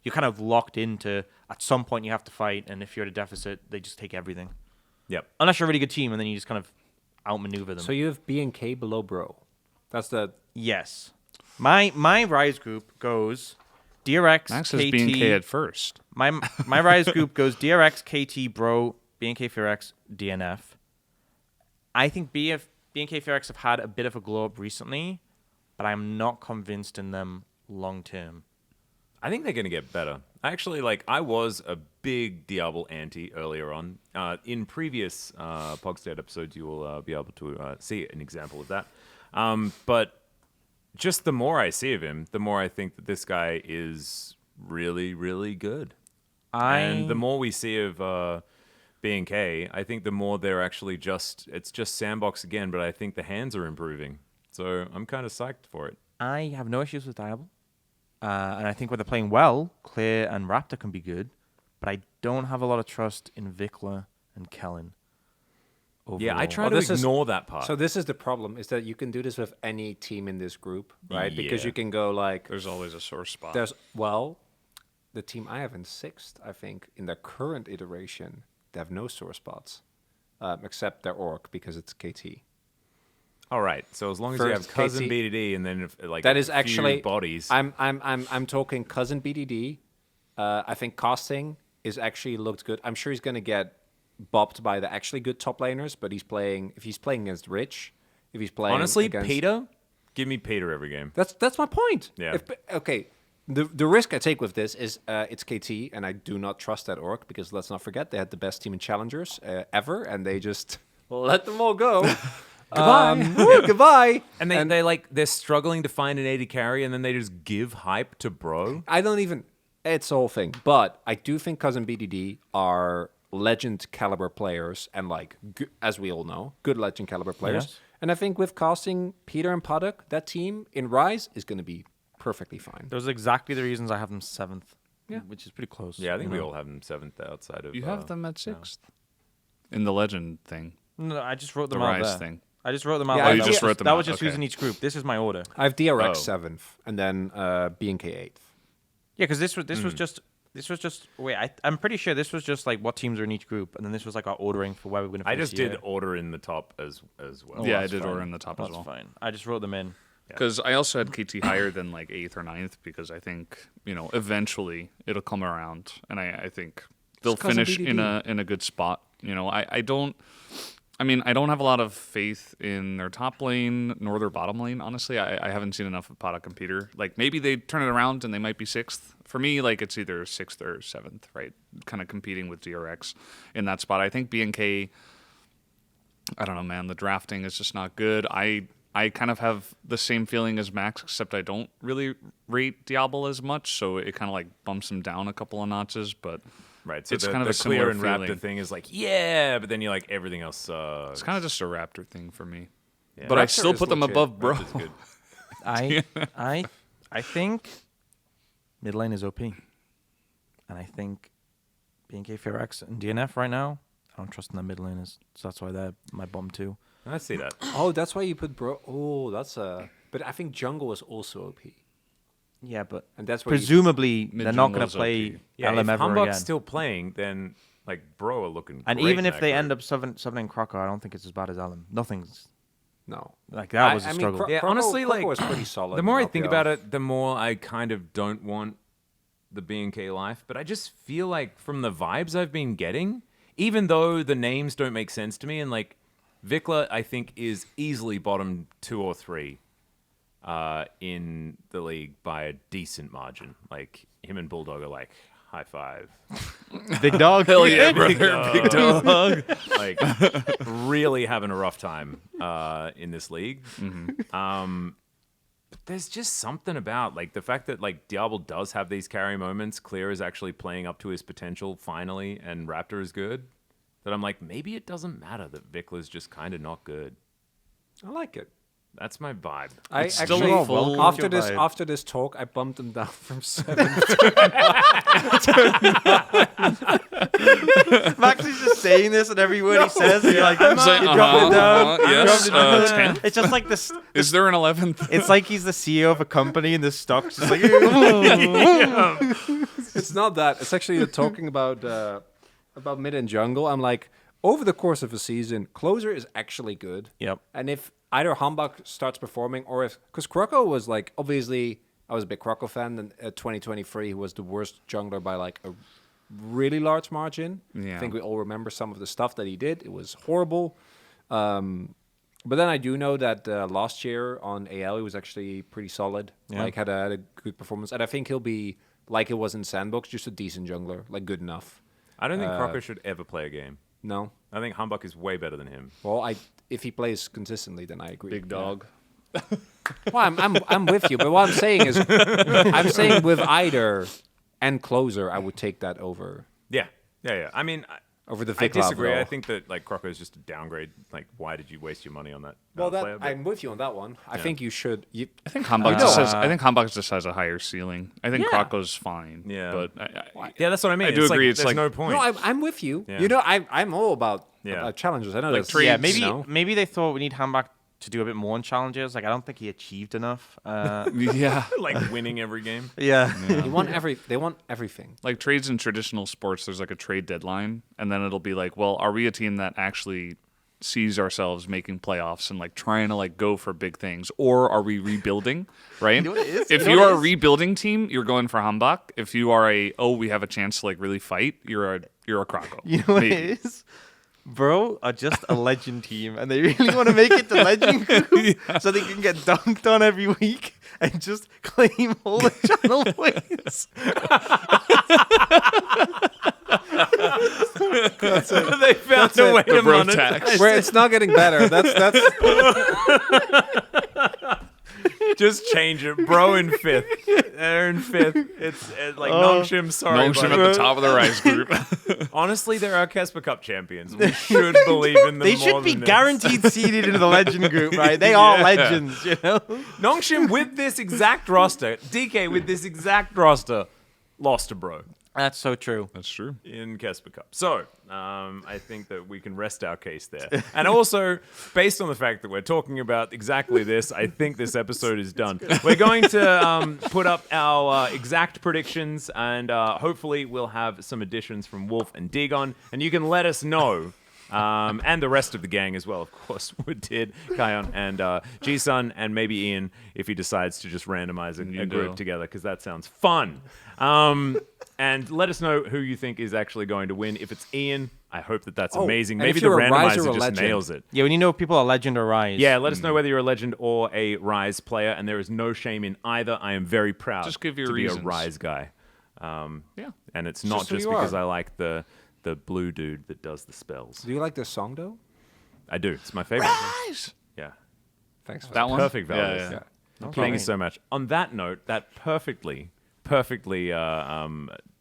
you're kind of locked into at some point you have to fight, and if you're at a deficit, they just take everything. Yep. Unless you're a really good team, and then you just kind of outmaneuver them. So you have B and K below bro. That's the Yes. My Rise group goes DRX, Max KT. has B&K at first. My Rise group goes DRX, KT, Bro, BNK Fearx, DNF. I think BNK Fearx have had a bit of a glow up recently, but I'm not convinced in them long term. I think they're going to get better. Actually, I was a big Diablo anti earlier on. In previous PogState episodes, you will be able to see an example of that. But just the more I see of him, the more I think that this guy is really, really good. And the more we see of B&K, I think the more they're actually it's just sandbox again, but I think the hands are improving. So I'm kind of psyched for it. I have no issues with Diablo. And I think when they're playing well, Clear and Raptor can be good. But I don't have a lot of trust in Vikla and Kellen. Yeah, I overall. try to ignore that part. So this is the problem, is that you can do this with any team in this group, right? Because Yeah. you can go like, There's always a sore spot. the team I have in 6th, I think, in their current iteration, they have no sore spots, except their orc, because it's KT. All right. So as long as you have First, cousin KT BDD and then like That a is few actually bodies. I'm talking cousin BDD. I think casting is actually looked good. I'm sure he's going to get bopped by the actually good top laners, but if he's playing against Rich, if he's playing Honestly, against, Peter, give me Peter every game. That's my point. Yeah. Okay. The risk I take with this is it's KT, and I do not trust that orc, because let's not forget they had the best team in challengers ever, and they just let them all go. Goodbye. Goodbye. And they're struggling to find an AD carry, and then they just give hype to bro. I don't even. It's the whole thing, but I do think cousin BDD are legend caliber players, and like as we all know, good legend caliber players. Yes. And I think with casting Peter and Paddock, that team in Rise is going to be perfectly fine. Those are exactly the reasons I have them 7th. Yeah. Which is pretty close. Yeah, I think you we know? all have them 7th outside of. You have them at 6th in the legend thing. No, I just wrote The them out Rise there. thing. I just wrote them out. Yeah, like you that. just wrote them That out, was just okay. using each group. This is my order. I have DRX Oh. 7th, and then B&K 8th. Yeah, because this was just wait. I'm pretty sure this was just like what teams are in each group, and then this was like our ordering for where we're going to. I just did order in the top as well. Yeah, I that's did fine. order in the top as That's well. fine. I just wrote them in. Because I also had KT higher than like 8th or 9th, because I think, eventually it'll come around, and I think they'll Just 'cause of finish in a good spot. I don't have a lot of faith in their top lane nor their bottom lane. Honestly, I haven't seen enough of Paddock and Peter. Like, maybe they turn it around and they might be 6th. For me, like, it's either 6th or 7th, right? Kind of competing with DRX in that spot. I think B&K, I don't know, man. The drafting is just not good. I kind of have the same feeling as Max, except I don't really rate Diablo as much, so it kind of like bumps him down a couple of notches, but Right. So it's the, kind of the a similar Clear and feeling. Raptor thing is like, yeah, but then you're like, everything else sucks. It's kind of just a Raptor thing for me. Yeah. But I Raptor still is put them legit. above Bro. Raptor's good. I think mid lane is OP, and I think B&K Ferox and DNF right now. I don't trust in the mid laners, so that's why they're my bum too. I see that. Oh, that's why you put bro. Oh, that's a. But I think jungle is also OP, Yeah, but and that's where presumably they're not Mid-jungle going is to play OP. Yeah, LM if ever Humbug's again. still playing, then like bro are looking. And great even in if that they group. end up summoning Crocker, I don't think it's as bad as LM. Nothing's no. like that was a struggle. Yeah, honestly, like, was pretty solid. The more I in think LPL. about it, the more I kind of don't want the B&K life. But I just feel like from the vibes I've been getting, even though the names don't make sense to me, and like Vikla, I think is easily bottom 2 or 3 in the league by a decent margin. Like him and Bulldog are like high five. Big dog. Hell yeah, brother. Big dog. Like really having a rough time in this league. But there's just something about like the fact that like Diablo does have these carry moments. Clear is actually playing up to his potential finally, and Raptor is good. That I'm like, maybe it doesn't matter that Vikla's just kind of not good. I like it. That's my vibe. I It's still actually a full- after this talk, I bumped them down from 7th. Max is just saying this, and every word he says, you're like, It's like, you drop it down. yes, you drop it down. 10th. It's just like this. Is there an 11th? It's like he's the CEO of a company, and the stock's just like. It's not that. It's actually talking about mid and jungle. I'm like, over the course of a season, closer is actually good. Yep. And if either Hambach starts performing, or if because Kroko was like, obviously I was a big Kroko fan, and 2023 he was the worst jungler by like a really large margin. Yeah. I think we all remember some of the stuff that he did. It was horrible. But then I do know that last year on AL he was actually pretty solid. Yeah. Like had a good performance, and I think he'll be like it was in Sandbox, just a decent jungler, like good enough. I don't think Crocker should ever play a game. No, I think Humbug is way better than him. well, if he plays consistently, then I agree. Big dog. Well, I'm with you, but what I'm saying is, I'm saying with either and closer, I would take that over Yeah. I mean, over the I Vic disagree. Lavo. I think that like Croco is just a downgrade. Like, why did you waste your money on that? Well, player? But- I'm with you on that one. I think you should. I think Hambach just has a higher ceiling. I think Yeah. Krako's fine. Yeah. But yeah, that's what I mean. I do It's agree, Like, it's there's like- no point. No, I'm with you. Yeah. You know, I'm all about Yeah. challenges. I know Like that's trades, Yeah, you maybe they thought we need Hambach to do a bit more in challenges. Like I don't think he achieved enough. yeah. like winning every game. Yeah. They want everything. Like trades in traditional sports, there's like a trade deadline, and then it'll be like, well, are we a team that actually sees ourselves making playoffs and like trying to like go for big things, or are we rebuilding? Right? know what it is? If You know you what are it a is? rebuilding team, you're going for Hambach. If you are we have a chance to like really fight, you're a Krakow. You know what Maybe. it is? Bro are just a legend team, and they really want to make it to legend group so they can get dunked on every week and just claim all the channel points. They found a way The to bro monetize. tax. Where it's not getting better. That's Just change it, bro. In fifth, they're in fifth. It's like Nongshim. Sorry, Nongshim buddy. at the top of the rise group. Honestly, they're our Kesper Cup champions. We should believe in them. They more should be than this. guaranteed seeded into the legend group, right? They are Yeah. legends, you know? Nongshim with this exact roster, DK with this exact roster, lost to bro That's so true. That's true. in Kesper Cup. So I think that we can rest our case there. And also, based on the fact that we're talking about exactly this, I think this episode is done. We're going to put up our exact predictions, and hopefully we'll have some additions from Wolf and Digon, and you can let us know. And the rest of the gang as well, of course, we did Kion and G-Sun and maybe Ian if he decides to just randomize a group together, because that sounds fun. And let us know who you think is actually going to win. If it's Ian, I hope that that's amazing. and if Maybe the you're a Rise or randomizer a just Legend. nails it. Yeah, when you know if people are legend or rise. Yeah, let us know whether you're a Legend or a Rise player, and there is no shame in either. I am very proud Just give your to reasons. be a Rise guy. Yeah. And it's not just who just you are. because I like the blue dude that does the spells. Do you like this song though? I do. It's my favorite. Yeah. Thanks for That one? Perfect, Yeah, Valdes. yeah. Thank right. you so much. On that note, that perfectly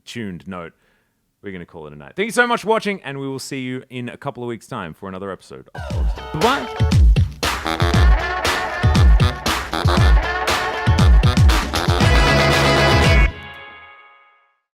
tuned note, we're going to call it a night. Thank you so much for watching, and we will see you in a couple of weeks' time for another episode of PogState. Bye-bye.